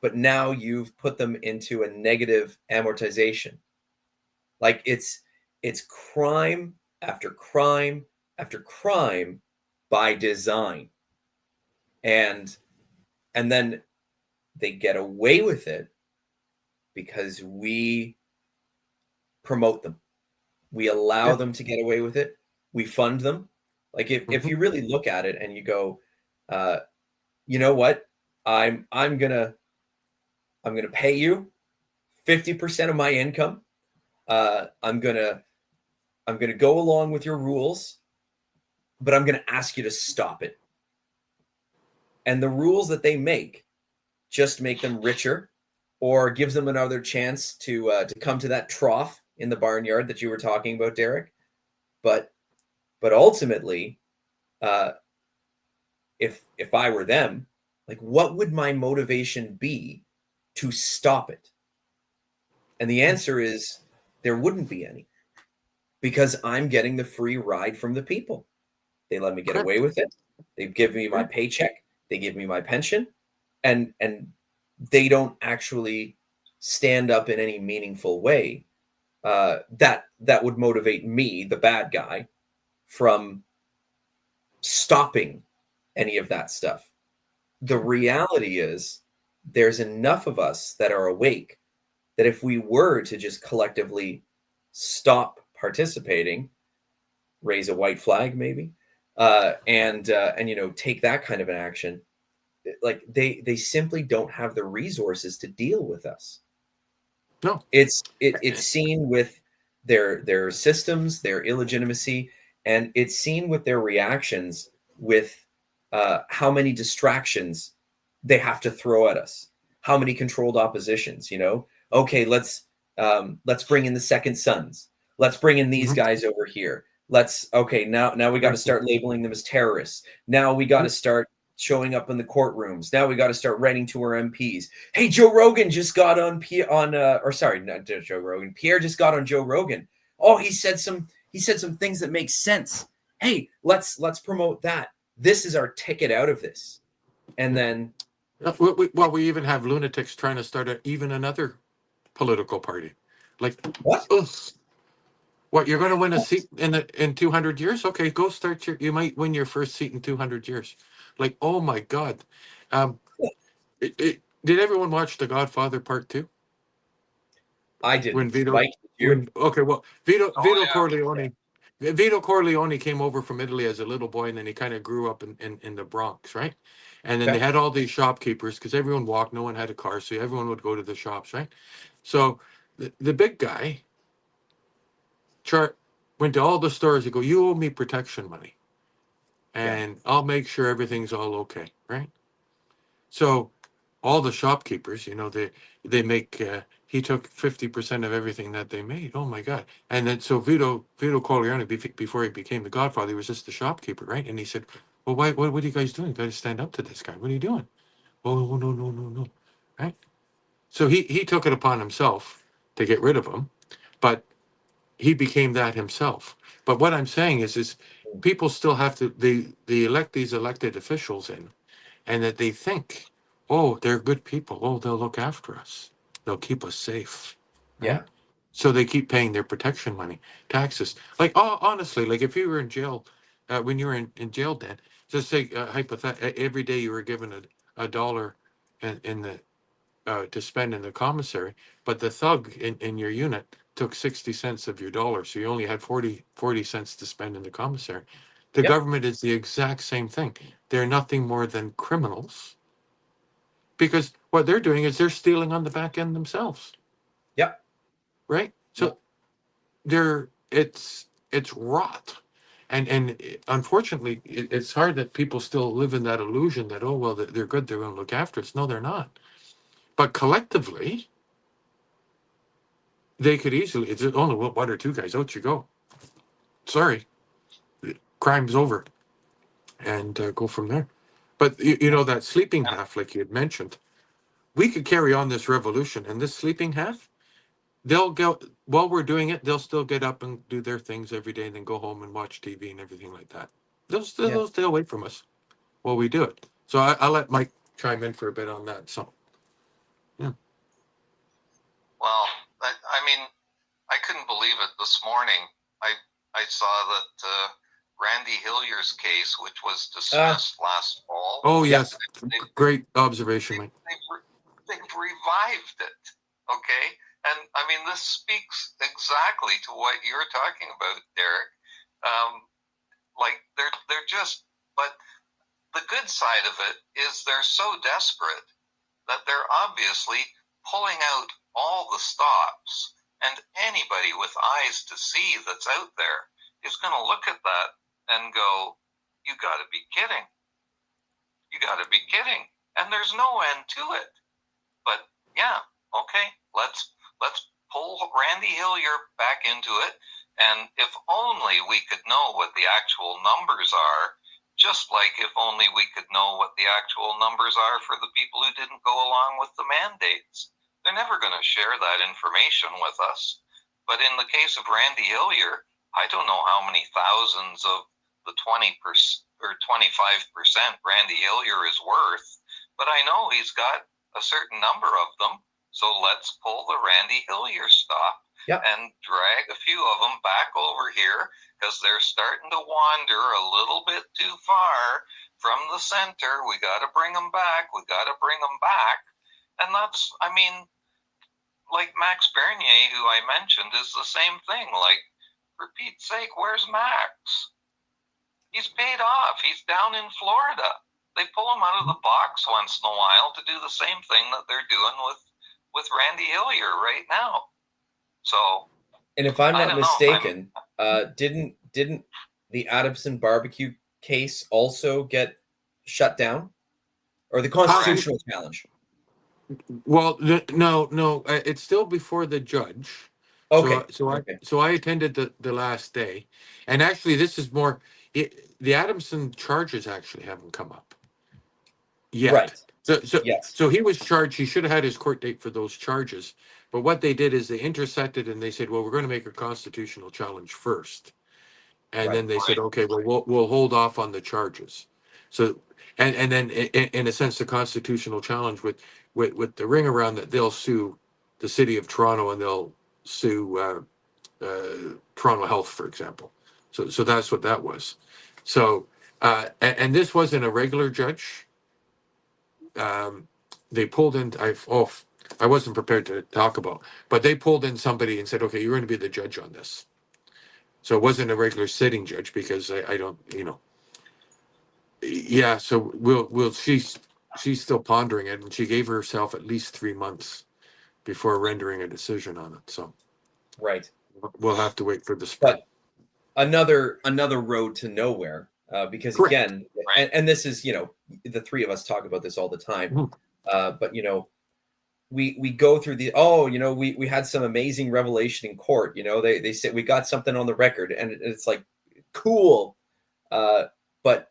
But now you've put them into a negative amortization. Like, it's crime after crime after crime by design. And then they get away with it because we promote them. We allow them to get away with it. We fund them. Like, if you really look at it and you go, you know what, I'm gonna pay you 50% of my income. I'm gonna go along with your rules, but I'm gonna ask you to stop it. And the rules that they make just make them richer, or gives them another chance to come to that trough in the barnyard that you were talking about, Derek. But ultimately, if I were them, like, what would my motivation be to stop it? And the answer is there wouldn't be any, because I'm getting the free ride from the people. They let me get Correct. away with it. They give me my paycheck. They give me my pension, and they don't actually stand up in any meaningful way that would motivate me, the bad guy, from stopping any of that stuff. The reality is there's enough of us that are awake that if we were to just collectively stop participating, raise a white flag maybe, and take that kind of an action, like they simply don't have the resources to deal with us. No. It's seen with their systems, their illegitimacy, and it's seen with their reactions with how many distractions they have to throw at us, how many controlled oppositions. Okay, let's bring in the Second Sons. Let's bring in these guys over here. Now we got to start labeling them as terrorists. Now we got to start showing up in the courtrooms. Now we got to start writing to our MPs. Hey, Joe Rogan just got on not Joe Rogan. Pierre just got on Joe Rogan. Oh, he said some things that make sense. Hey, let's promote that. This is our ticket out of this. And then, we even have lunatics trying to start even another political party. Like, what? Ugh. What, you're going to win a seat in 200 years? Okay, go start you might win your first seat in 200 years. Like, oh my God. Did everyone watch The Godfather Part 2? I didn't. When Vito, Mike, did you? Vito Corleone. Vito Corleone came over from Italy as a little boy, and then he kind of grew up in the Bronx, right? And then they had all these shopkeepers, because everyone walked, no one had a car, so everyone would go to the shops, right? So the big guy went to all the stores. He go, you owe me protection money, and I'll make sure everything's all okay, right? So all the shopkeepers, they make. He took 50% of everything that they made. Oh my God! And then so Vito Corleone, before he became the Godfather, he was just the shopkeeper, right? And he said, "Well, why? What are you guys doing? You got to stand up to this guy. What are you doing?" Oh, no, right? So he took it upon himself to get rid of him, but he became that himself. But what I'm saying is people still have to they elect these elected officials in, and that they think, oh, they're good people. Oh, they'll look after us. They'll keep us safe. Right? Yeah. So they keep paying their protection money, taxes. Like, honestly, like if you were in jail, when you were in jail, Dan, just say hypothetically, every day you were given a dollar in the to spend in the commissary, but the thug in your unit took 60 cents of your dollar, so you only had 40 cents to spend in the commissary. The government is the exact same thing. They're nothing more than criminals, because what they're doing is they're stealing on the back end themselves. Yep. Right? So it's rot. And unfortunately, it's hard that people still live in that illusion that, oh, well, they're good, they're going to look after us. No, they're not. But collectively, they could easily, it's only one or two guys, out you go. Sorry, crime's over. And go from there. But, that sleeping half, like you had mentioned, we could carry on this revolution, and this sleeping half, they'll go, while we're doing it, they'll still get up and do their things every day and then go home and watch TV and everything like that. They'll stay away from us while we do it. So I'll let Mike chime in for a bit on that. So, yeah. Well, I mean, I couldn't believe it this morning. I saw that Randy Hillier's case, which was dismissed last fall. Oh, yes. Great observation, Mike. They've revived it, okay? And, I mean, this speaks exactly to what you're talking about, Derek. They're just, but the good side of it is they're so desperate that they're obviously pulling out all the stops, and anybody with eyes to see that's out there is going to look at that and go, you got to be kidding. You got to be kidding. And there's no end to it. But yeah, okay, let's pull Randy Hillier back into it. And if only we could know what the actual numbers are Just like if only we could know what the actual numbers are for the people who didn't go along with the mandates. They're never going to share that information with us. But in the case of Randy Hillier, I don't know how many thousands of the 20% or 25% Randy Hillier is worth, but I know he's got a certain number of them. So let's pull the Randy Hillier stop and drag a few of them back over here, because they're starting to wander a little bit too far from the center. We got to bring them back. We got to bring them back. And that's, I mean, like Max Bernier, who I mentioned, is the same thing. Like, for Pete's sake, where's Max? He's paid off. He's down in Florida. They pull him out of the box once in a while to do the same thing that they're doing with Randy Hillier right now. So, and if I'm not mistaken, didn't the Adamson barbecue case also get shut down, or the constitutional challenge? Well, no, it's still before the judge. Okay. So I attended the last day, and actually, this is more. The Adamson charges actually haven't come up yet. Right. So he was charged. He should have had his court date for those charges. But what they did is they intersected and they said, well, we're going to make a constitutional challenge first. And then they said, okay, well, we'll hold off on the charges. So, and then in a sense, the constitutional challenge with the ring around that they'll sue the city of Toronto and they'll sue Toronto Health, for example. So that's what that was. So, and this wasn't a regular judge. They pulled in, I wasn't prepared to talk about, but they pulled in somebody and said, okay, you're going to be the judge on this. So it wasn't a regular sitting judge, because I don't, yeah. So she's still pondering it, and she gave herself at least 3 months before rendering a decision on it. So we'll have to wait for the spring. But another road to nowhere, because again, and this is, the three of us talk about this all the time, but we go through we had some amazing revelation in court. They said we got something on the record, and it's like, cool. But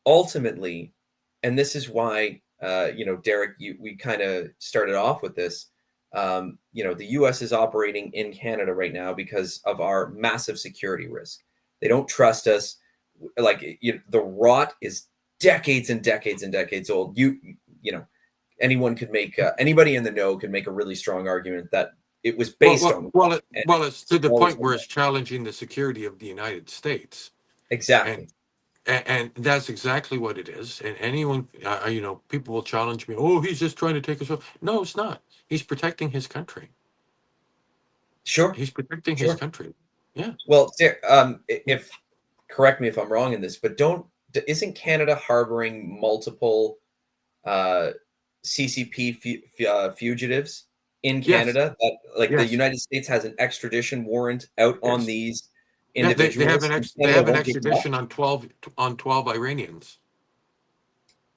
ultimately, and this is why, Derek, we kind of started off with this. The U.S. is operating in Canada right now because of our massive security risk. They don't trust us. Like, the rot is decades and decades and decades old. Anyone could make anybody in the know could make a really strong argument that it was based on. It's to the point where it's challenging the security of the United States. Exactly. And that's exactly what it is. And anyone, people will challenge me. Oh, he's just trying to take us off. No, it's not. He's protecting his country. Sure. He's protecting his country. Yeah. Well, if correct me if I'm wrong in this, but isn't Canada harboring multiple CCP fugitives in Canada? That the United States has an extradition warrant out on these individuals. They have an extradition on 12 Iranians.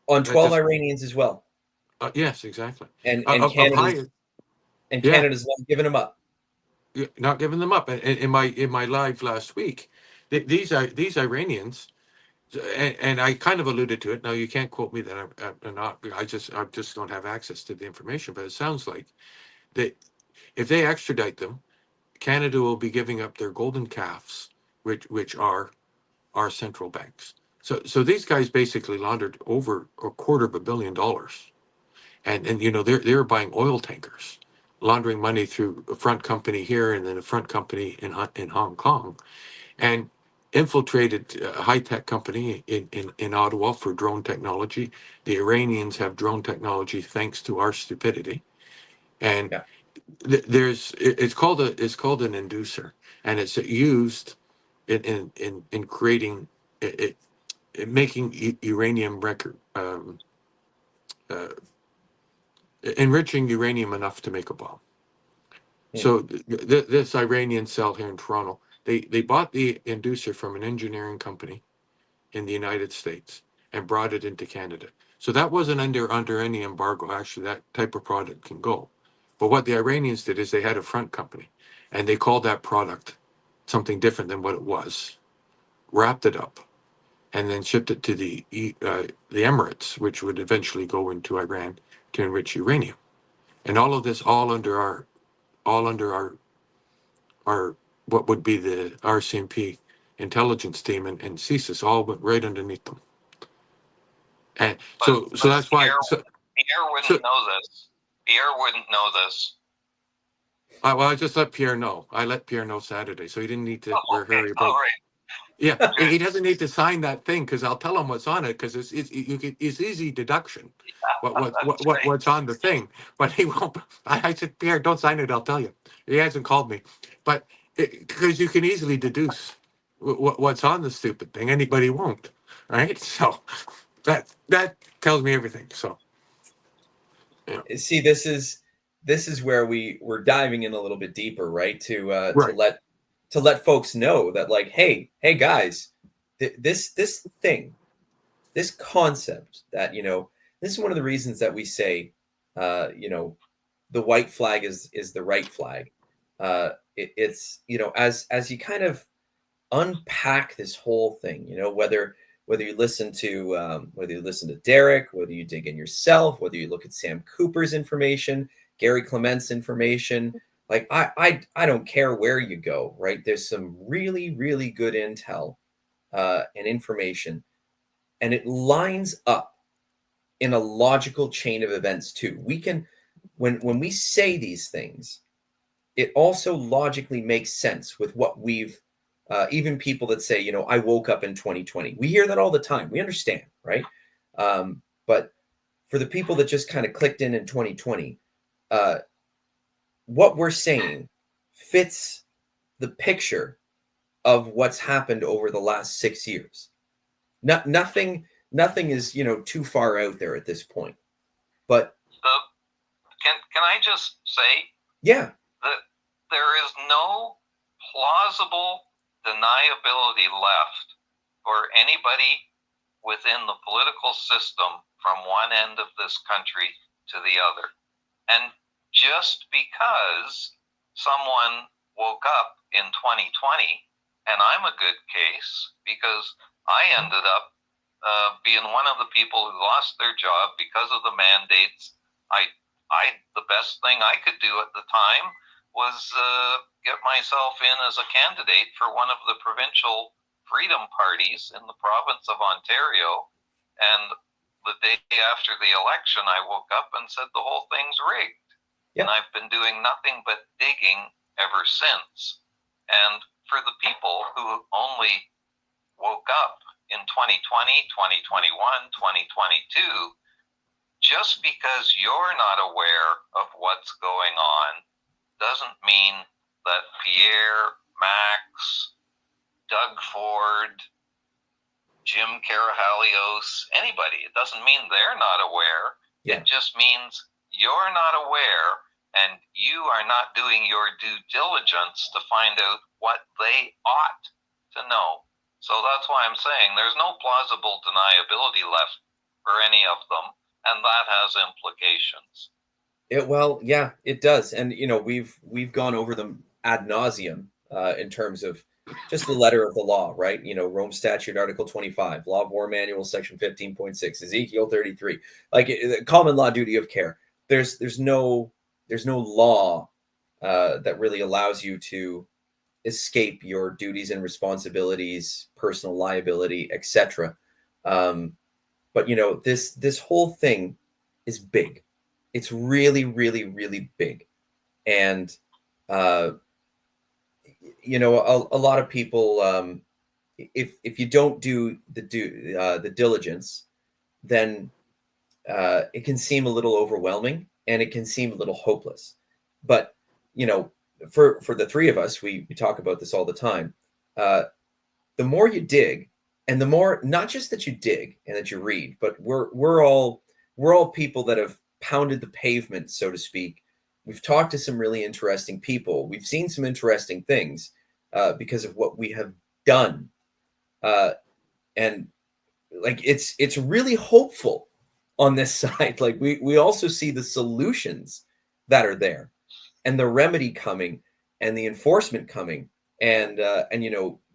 On 12 Iranians as well. Yes, exactly. And Canada's not giving them up. Not giving them up. And in my live last week, these Iranians, and I kind of alluded to it. Now, you can't quote me that I'm not. I just don't have access to the information. But it sounds like that if they extradite them, Canada will be giving up their golden calves, which are our central banks. So these guys basically laundered over $250 million, and they were buying oil tankers, laundering money through a front company here and then a front company in Hong Kong, and infiltrated a high-tech company in Ottawa for drone technology. The Iranians have drone technology thanks to our stupidity, and it's called an inducer, and it's used in creating making uranium enriching uranium enough to make a bomb. So this Iranian cell here in Toronto, they bought the inducer from an engineering company in the United States and brought it into Canada. So that wasn't under any embargo. Actually, that type of product can go. But what the Iranians did is they had a front company, and they called that product something different than what it was, wrapped it up, and then shipped it to the Emirates, which would eventually go into Iran to enrich uranium. And all of this, all under our what would be the RCMP intelligence team and CSIS, all went right underneath them. And so that's why. Pierre wouldn't know this. Pierre wouldn't know this. Well, I just let Pierre know. I let Pierre know Saturday, so he didn't need to hurry about. All right. Yeah, he doesn't need to sign that thing because I'll tell him what's on it because it's easy deduction. What's on the thing, but he won't. I said, Pierre, don't sign it. I'll tell you. He hasn't called me, but because you can easily deduce what's on the stupid thing, anybody won't, right? So that tells me everything. So See, this is where we're diving in a little bit deeper, right? To let folks know that, like, hey guys, this thing, this concept that, this is one of the reasons that we say, the white flag is the right flag. It's, as you kind of unpack this whole thing, whether you listen to Derek, whether you dig in yourself, whether you look at Sam Cooper's information, Gary Clement's information, like I don't care where you go, right? There's some really, really good intel and information, and it lines up in a logical chain of events too. We can, when we say these things, it also logically makes sense with what we've even people that say, I woke up in 2020. We hear that all the time. We understand, right? But for the people that just kind of clicked in 2020, what we're saying fits the picture of what's happened over the last 6 years. Nothing is, too far out there at this point. But can I just say, yeah, that there is no plausible deniability left for anybody within the political system from one end of this country to the other. And just because someone woke up in 2020, and I'm a good case because I ended up being one of the people who lost their job because of the mandates. The best thing I could do at the time was get myself in as a candidate for one of the provincial freedom parties in the province of Ontario. And the day after the election, I woke up and said the whole thing's rigged. Yep. And I've been doing nothing but digging ever since. And for the people who only woke up in 2020, 2021, 2022, just because you're not aware of what's going on doesn't mean that Pierre, Max, Doug Ford, Jim Karahalios, anybody, it doesn't mean they're not aware. Yeah. It just means you're not aware and you are not doing your due diligence to find out what they ought to know. So that's why I'm saying there's no plausible deniability left for any of them, and that has implications. Well, yeah, it does. And, we've gone over them ad nauseum in terms of just the letter of the law, right? Rome Statute, Article 25, Law of War Manual, Section 15.6, Ezekiel 33, like the common law duty of care. There's no law that really allows you to escape your duties and responsibilities, personal liability, etc. But this whole thing is big. It's really, really, really big. And, a lot of people, if you don't do the diligence, then it can seem a little overwhelming and it can seem a little hopeless. But, for the three of us, we talk about this all the time. The more you dig, and the more, not just that you dig and that you read, but we're all people that have pounded the pavement, so to speak. We've talked to some really interesting people. We've seen some interesting things because of what we have done. And like, it's really hopeful on this side. Like we also see the solutions that are there and the remedy coming and the enforcement coming and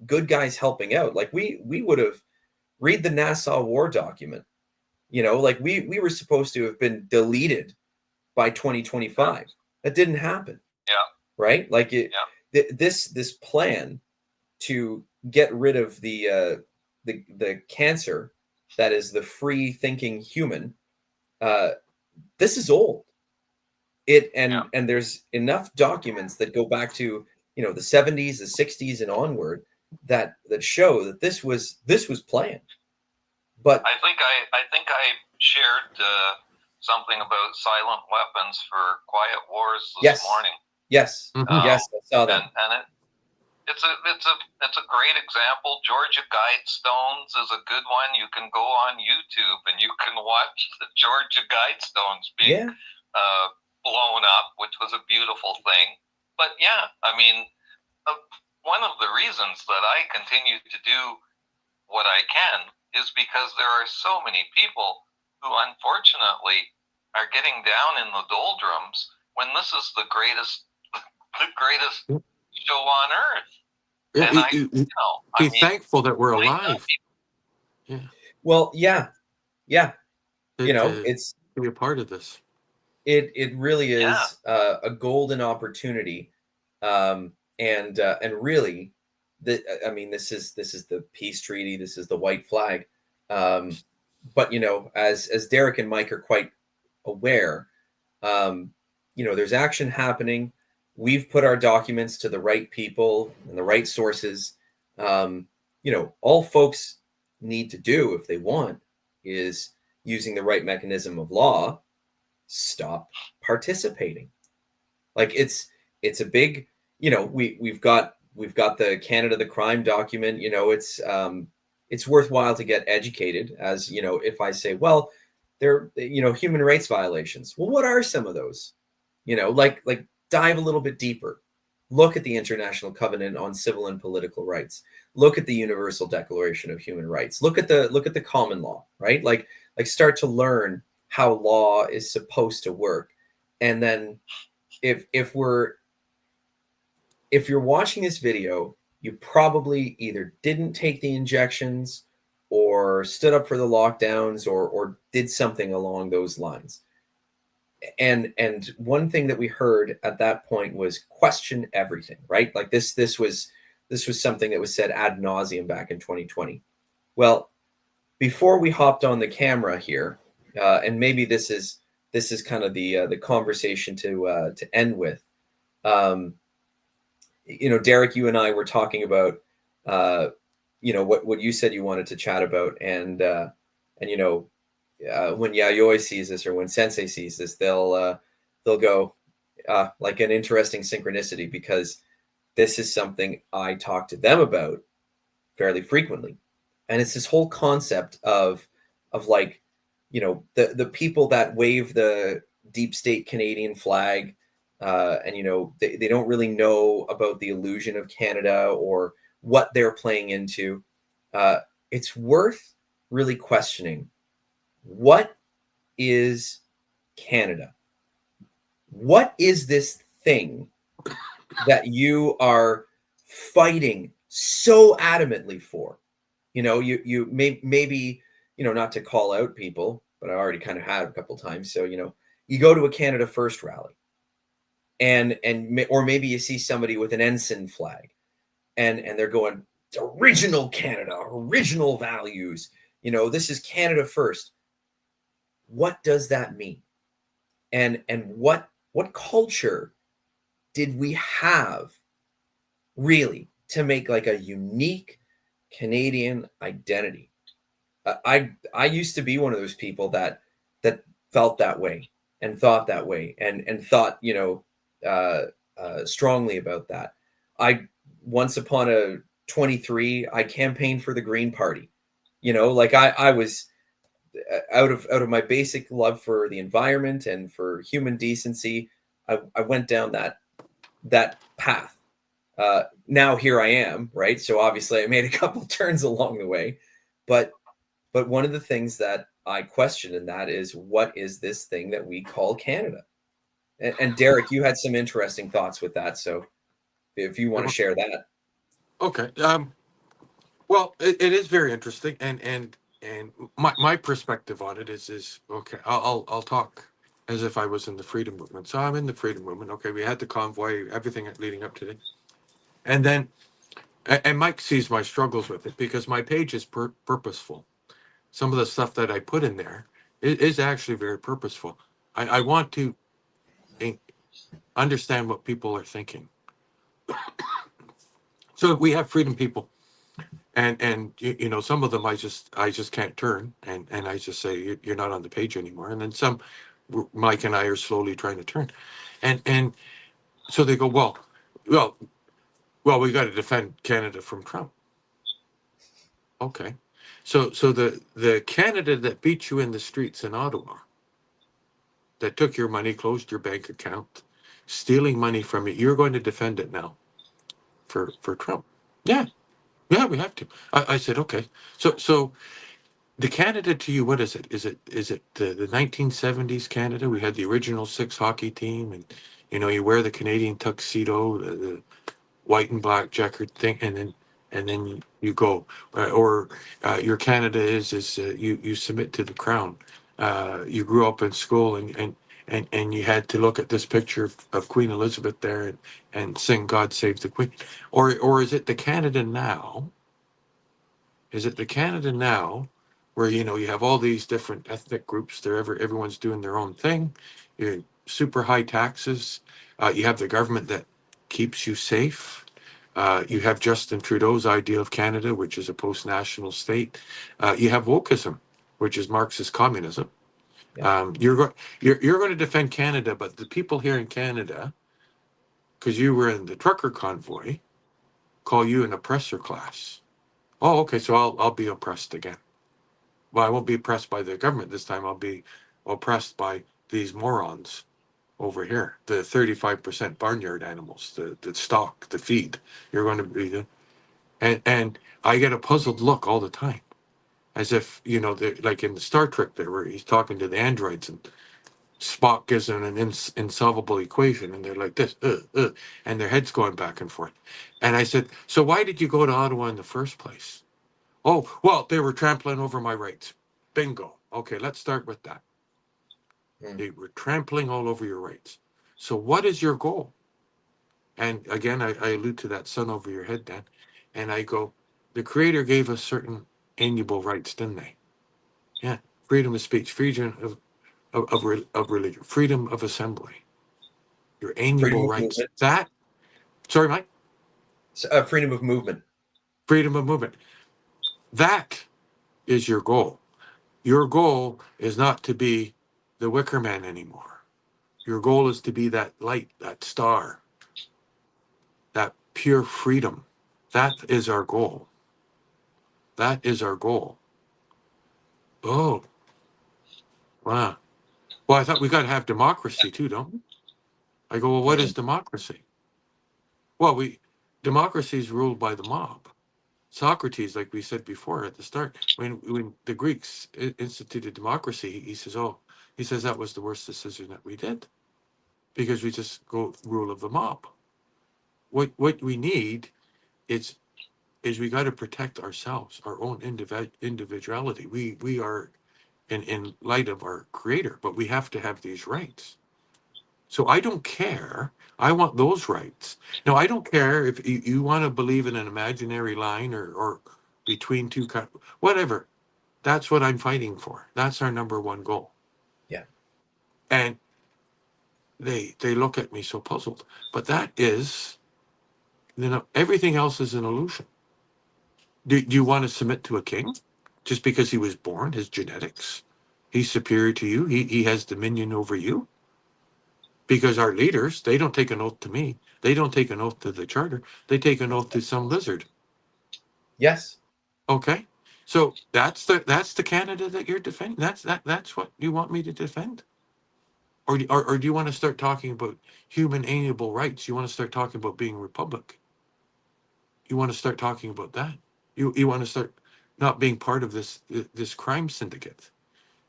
good guys helping out. Like we would have Read the Nassau War document. You know, like we were supposed to have been deleted by 2025. That didn't happen. Yeah. Right? Like this plan to get rid of the cancer that is the free thinking human, this is old. And there's enough documents that go back to, you know, the 70s, the 60s and onward that show that this was planned. But I think I shared something about silent weapons for quiet wars this morning. Yes. Yes, I saw that. And it's a great example. Georgia Guidestones is a good one. You can go on YouTube and you can watch the Georgia Guidestones being blown up, which was a beautiful thing. But yeah, I mean, one of the reasons that I continue to do what I can is because there are so many people who unfortunately are getting down in the doldrums when this is the greatest show on earth. And be thankful that we're alive. Yeah. Well, yeah. You know, it's to be a part of this. It really is a golden opportunity, and really, I mean, this is the peace treaty. This is the white flag. But you know, as Derek and Mike are quite aware, you know, there's action happening. We've put our documents to the right people and the right sources. You know, all folks need to do if they want is using the right mechanism of law, stop participating. Like it's a big, you know, we've got the Canada the Crime document. You know, it's worthwhile to get educated. As you know, if I say, well, they're, you know, human rights violations. Well, what are some of those? You know, like dive a little bit deeper. Look at the International Covenant on Civil and Political Rights. Look at the Universal Declaration of Human Rights. Look at the common law, right? Like start to learn how law is supposed to work. And then if you're watching this video, you probably either didn't take the injections or stood up for the lockdowns or did something along those lines. And one thing that we heard at that point was question everything, right? Like this was something that was said ad nauseum back in 2020. Well, before we hopped on the camera here, and maybe this is kind of the conversation to end with. You know, Derek, you and I were talking about you know, what you said you wanted to chat about, and you know, when Yayoi sees this or when Sensei sees this, they'll go like an interesting synchronicity, because this is something I talk to them about fairly frequently, and it's this whole concept of like, you know, the people that wave the deep state Canadian flag, and you know, they don't really know about the illusion of Canada or what they're playing into. It's worth really questioning, what is Canada? What is this thing that you are fighting so adamantly for? You know, you maybe, you know, not to call out people, but I already kind of had a couple times. So, you know, you go to a Canada First rally, or maybe you see somebody with an ensign flag, and they're going, original Canada, original values. You know, this is Canada First. What does that mean? And what culture did we have really to make like a unique Canadian identity? I used to be one of those people that felt that way and thought that way and thought, you know, strongly about that. I once upon a 23, I campaigned for the Green Party. You know, like I was out of my basic love for the environment and for human decency. I went down that path. Now here I am, right? So obviously I made a couple turns along the way, but one of the things that I question in that is, what is this thing that we call Canada? And Derek, you had some interesting thoughts with that. So if you want to share that. Okay. Well, it is very interesting, and my perspective on it is okay. I'll talk as if I was in the freedom movement. So I'm in the freedom movement. Okay, we had the convoy, everything leading up to it, and then and Mike sees my struggles with it because my page is purposeful. Some of the stuff that I put in there is actually very purposeful. I want to in- understand what people are thinking. So we have freedom people, and you know, some of them I just can't turn, and I just say you're not on the page anymore. And then some, Mike and I are slowly trying to turn, and so they go, well, we got to defend Canada from Trump. Okay, so the Canada that beat you in the streets in Ottawa, that took your money, closed your bank account, stealing money from you, you're going to defend it now for Trump. Yeah, yeah, we have to. I said okay. So the Canada to you, what is it? Is it the 1970s Canada? We had the original six hockey team, and you know, you wear the Canadian tuxedo, the white and black checkered thing, and then you go, or your Canada is you submit to the crown. You grew up in school, and you had to look at this picture of Queen Elizabeth there, and sing "God Save the Queen," or is it the Canada now? Is it the Canada now, where you know you have all these different ethnic groups? Everyone's doing their own thing. You super high taxes. You have the government that keeps you safe. You have Justin Trudeau's idea of Canada, which is a post-national state. You have wokeism, which is Marxist communism. Yeah. You're going to defend Canada, but the people here in Canada, because you were in the trucker convoy, call you an oppressor class. Oh, okay, so I'll be oppressed again. Well, I won't be oppressed by the government this time. I'll be oppressed by these morons over here, the 35% barnyard animals, the stock, the feed. You're going to be, and I get a puzzled look all the time, as if you know, like in the Star Trek there, where he's talking to the androids, and Spock gives them an insolvable equation, and they're like this, and their heads going back and forth. And I said, so why did you go to Ottawa in the first place? Oh, well, they were trampling over my rights. Bingo. Okay, let's start with that. They were trampling all over your rights. So what is your goal? And again, I allude to that sun over your head, Dan. And I go, the creator gave us certain amiable rights, didn't they? Yeah. Freedom of speech, freedom of religion, freedom of assembly, your Freedom amiable of rights. movement. That, sorry, Mike, Freedom of movement. freedom of movement. That is your goal. Your goal is not to be the Wicker Man anymore. Your goal is to be that light, that star, that pure freedom. That is our goal. That is our goal. Oh, wow. Well, I thought we got to have democracy too, don't we? I go, well, what is democracy? Well, democracy is ruled by the mob. Socrates, like we said before at the start, when the Greeks instituted democracy, he says, oh, he says that was the worst decision that we did because we just go rule of the mob. What we need is we got to protect ourselves, our own individuality. We are in light of our creator, but we have to have these rights. So I don't care. I want those rights. Now I don't care if you want to believe in an imaginary line or between two whatever. That's what I'm fighting for. That's our number one goal. Yeah. And they look at me so puzzled. But that is, you know, everything else is an illusion. Do you want to submit to a king just because he was born, his genetics? He's superior to you. He has dominion over you. Because our leaders, they don't take an oath to me. They don't take an oath to the charter. They take an oath to some lizard. Yes. Okay. So that's the Canada that you're defending. That's what you want me to defend? Or do you want to start talking about human alienable rights? You want to start talking about being a republic? You want to start talking about that? You want to start not being part of this crime syndicate?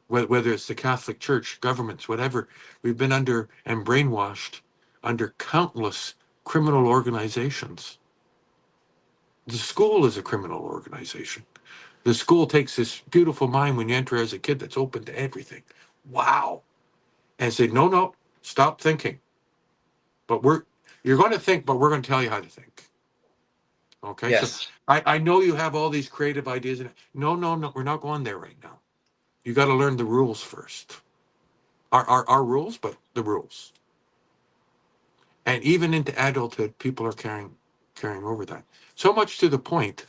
Whether it's the Catholic Church, governments, whatever, we've been under and brainwashed under countless criminal organizations. The school is a criminal organization. The school takes this beautiful mind when you enter as a kid that's open to everything. Wow. And say, no, no, stop thinking. But you're going to think, but we're going to tell you how to think. Okay. So Yes. I know you have all these creative ideas. No, no, no, we're not going there right now. You got to learn the rules first. Our rules, but the rules. And even into adulthood, people are carrying over that. So much to the point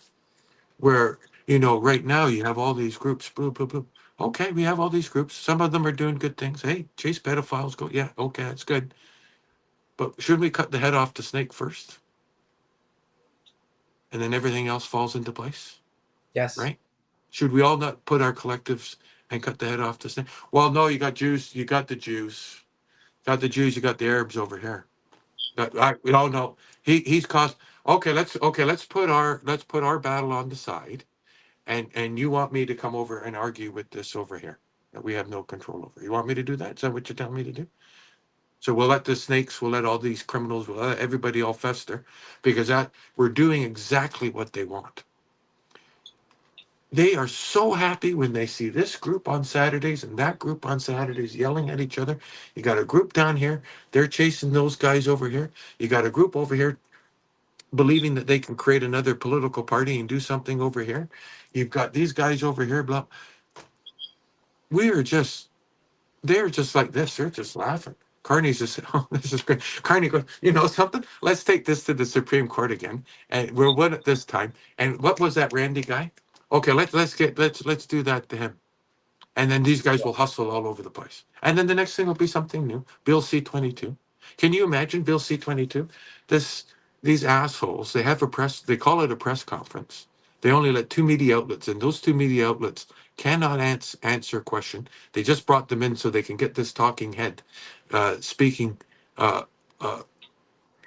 where, right now you have all these groups. Boo, boo, boo. Okay, we have all these groups. Some of them are doing good things. Hey, chase pedophiles. Go. Yeah, okay, that's good. But shouldn't we cut the head off the snake first? And then everything else falls into place, Yes. right? Should we all not put our collectives and cut the head off the snake? Well, no, you got Jews. You got the Jews. Got the Jews. You got the Arabs over here. We all know he's caused. Okay, let's put our battle on the side, and you want me to come over and argue with this over here that we have no control over. You want me to do that? Is that what you're telling me to do? So we'll let the snakes, we'll let all these criminals, we'll let everybody all fester, because we're doing exactly what they want. They are so happy when they see this group on Saturdays and that group on Saturdays yelling at each other. You got a group down here, they're chasing those guys over here. You got a group over here believing that they can create another political party and do something over here. You've got these guys over here, blah. They're just like this. They're just laughing. Carney's just, oh, this is great. Carney goes, you know something? Let's take this to the Supreme Court again, and we'll win it this time. And what was that Randy guy? Okay, let's do that to him. And then these guys will hustle all over the place. And then the next thing will be something new. Bill C-22. Can you imagine Bill C-22? These assholes, they call it a press conference. They only let 2 media outlets in. Those 2 media outlets cannot answer a question. They just brought them in so they can get this talking head speaking, uh, uh,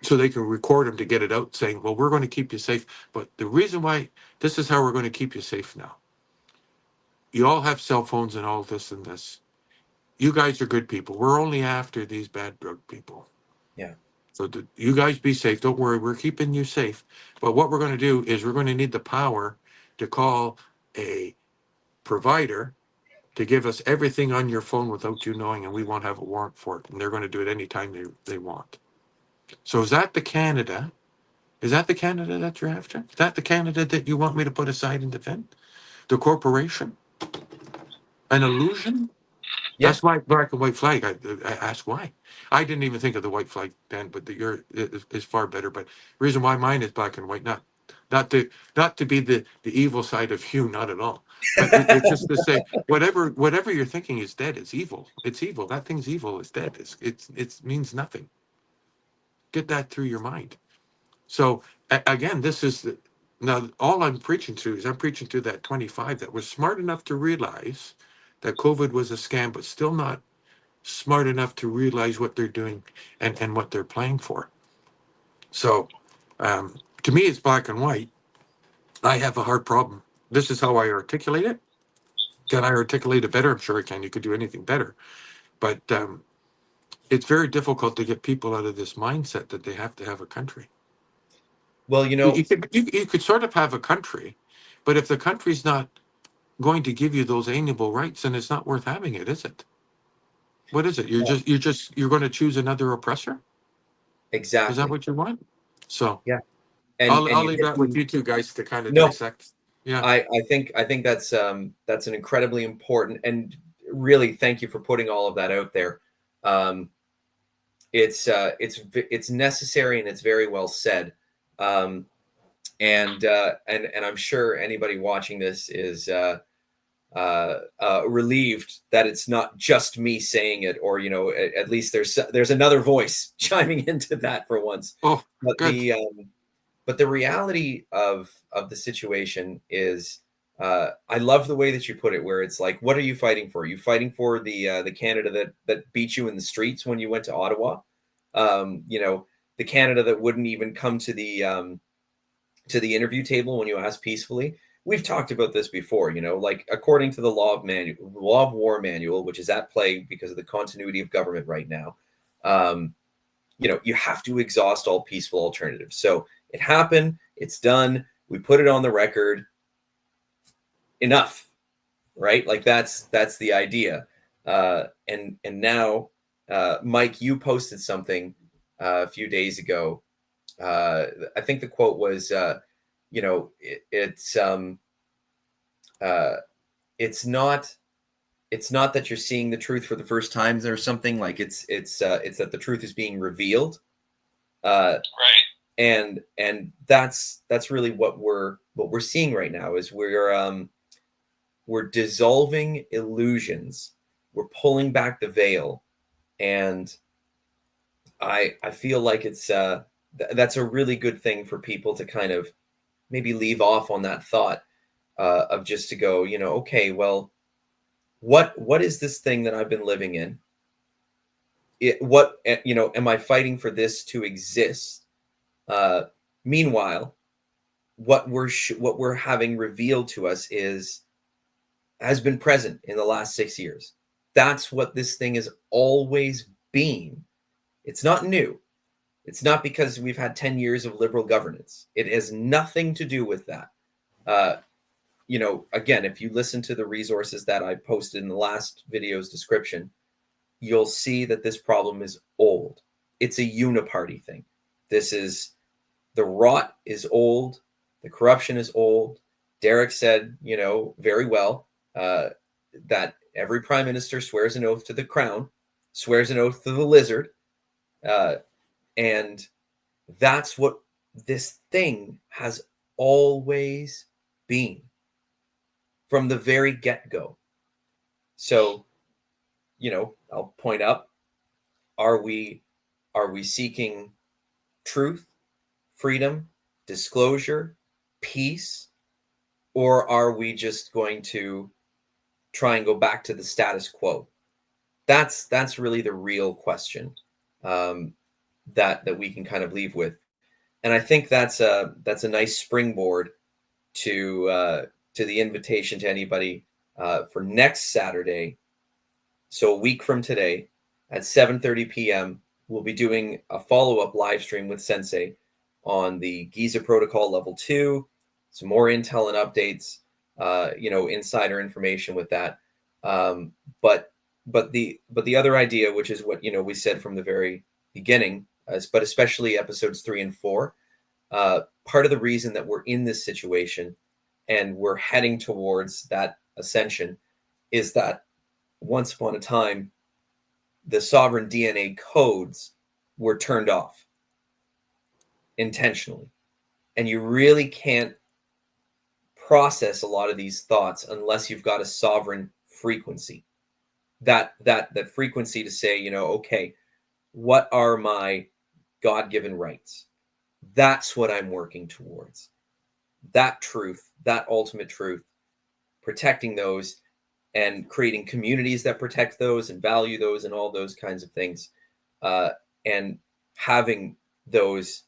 so they can record him to get it out saying, well, we're going to keep you safe. But the reason why, this is how we're going to keep you safe now. You all have cell phones and all this and this. You guys are good people. We're only after these bad drug people. Yeah. So you guys be safe. Don't worry. We're keeping you safe. But what we're going to do is we're going to need the power to call a provider to give us everything on your phone without you knowing, and we won't have a warrant for it. And they're going to do it anytime they want. So is that the Canada? Is that the Canada that you're after? Is that the Canada that you want me to put aside and defend? The corporation? An illusion? Yeah. That's why black and white flag. I asked why. I didn't even think of the white flag then, but your is far better. But the reason why mine is black and white, not to be the evil side of Hugh, not at all. But it's just to say whatever you're thinking is dead. It's evil. It's evil. That thing's evil. It's dead. It means nothing. Get that through your mind. So again, now all I'm preaching to is I'm preaching to that 25 that was smart enough to realize that COVID was a scam, but still not smart enough to realize what they're doing and what they're playing for. So to me, it's black and white. I have a hard problem. This is how I articulate it. Can I articulate it better? I'm sure I can. You could do anything better. But it's very difficult to get people out of this mindset that they have to have a country. Well, you could sort of have a country, but if the country's not going to give you those alienable rights, then it's not worth having it, is it? What is it? You're going to choose another oppressor? exactly. Is that what you want? So Yeah. I'll leave that with you two guys to kind of dissect. Yeah. I think that's an incredibly important, and really thank you for putting all of that out there. It's necessary and it's very well said. And I'm sure anybody watching this is relieved that it's not just me saying it, or at least there's another voice chiming into that for once. Oh, but good. But the reality of the situation is, I love the way that you put it, where it's like, what are you fighting for? Are you fighting for the Canada that beat you in the streets when you went to Ottawa? The Canada that wouldn't even come to the interview table when you asked peacefully. We've talked about this before, like according to the Law of War manual, which is at play because of the continuity of government right now. You have to exhaust all peaceful alternatives. So it happened. It's done. we put it on the record. Enough, right? Like that's the idea. And now, Mike, you posted something a few days ago. I think the quote was, it's not that you're seeing the truth for the first time or something. Like it's that the truth is being revealed. Right. And that's really what we're seeing right now is we're dissolving illusions. We're pulling back the veil. And I feel like it's that's a really good thing for people to kind of maybe leave off on that thought of just to go, okay, well, what is this thing that I've been living in? Am I fighting for this to exist? Meanwhile, what we're having revealed to us has been present in the last 6 years. That's what this thing has always been. It's not new. It's not because we've had 10 years of liberal governance. It has nothing to do with that. Again, if you listen to the resources that I posted in the last video's description, you'll see that this problem is old. It's a uniparty thing. The rot is old. The corruption is old. Derek said, very well, that every prime minister swears an oath to the crown, swears an oath to the lizard. And that's what this thing has always been from the very get-go. So, I'll point up, are we seeking truth, freedom, disclosure, peace, or are we just going to try and go back to the status quo? That's really the real question that we can kind of leave with. And I think that's a nice springboard to the invitation to anybody for next Saturday. So a week from today at 7:30 p.m., we'll be doing a follow-up live stream with Sensei on the Giza Protocol Level 2, some more intel and updates, insider information with that. But the other idea, which is what we said from the very beginning, but especially episodes 3 and 4, part of the reason that we're in this situation and we're heading towards that ascension is that once upon a time, the sovereign DNA codes were turned off intentionally. And you really can't process a lot of these thoughts unless you've got a sovereign frequency. That frequency to say, okay, what are my God-given rights? That's what I'm working towards. That truth, that ultimate truth, protecting those and creating communities that protect those and value those and all those kinds of things, and having those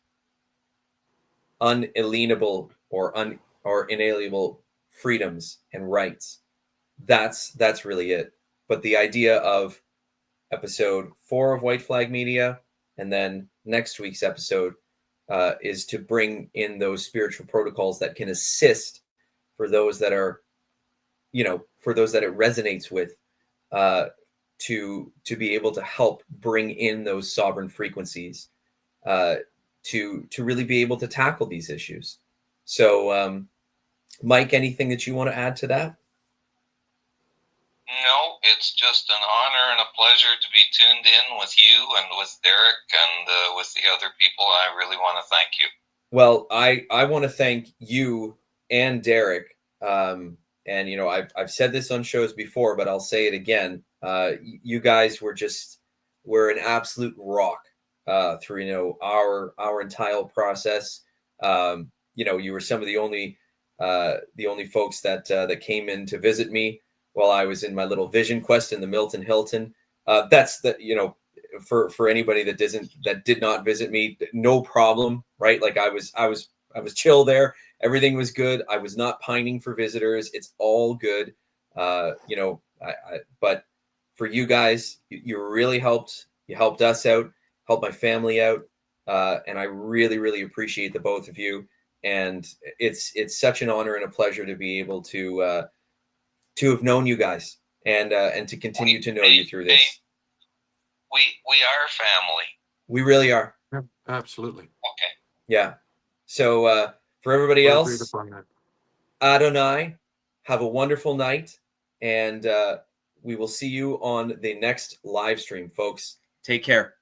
unalienable or inalienable freedoms and rights. That's really it. But the idea of episode 4 of White Flag Media and then next week's episode is to bring in those spiritual protocols that can assist for those that are, for those that it resonates with, to be able to help bring in those sovereign frequencies, to really be able to tackle these issues. So, Mike, anything that you want to add to that? No, it's just an honor and a pleasure to be tuned in with you and with Derek and with the other people. I really want to thank you. Well, I want to thank you and Derek. And I've said this on shows before, but I'll say it again. You guys were an absolute rock through our entire process. You were some of the only folks that came in to visit me while I was in my little vision quest in the Milton Hilton. That's for anybody that did not visit me, no problem, right? Like I was chill there. Everything was good. I was not pining for visitors. It's all good. But for you guys, you really helped. You helped us out, helped my family out. And I really, really appreciate the both of you. and it's such an honor and a pleasure to be able to have known you guys and to continue to know you through this. We are family. We really are. Yeah, absolutely. Okay. Yeah. So for everybody We'll else, agree upon that. Adonai, have a wonderful night, and we will see you on the next live stream, folks. Take care.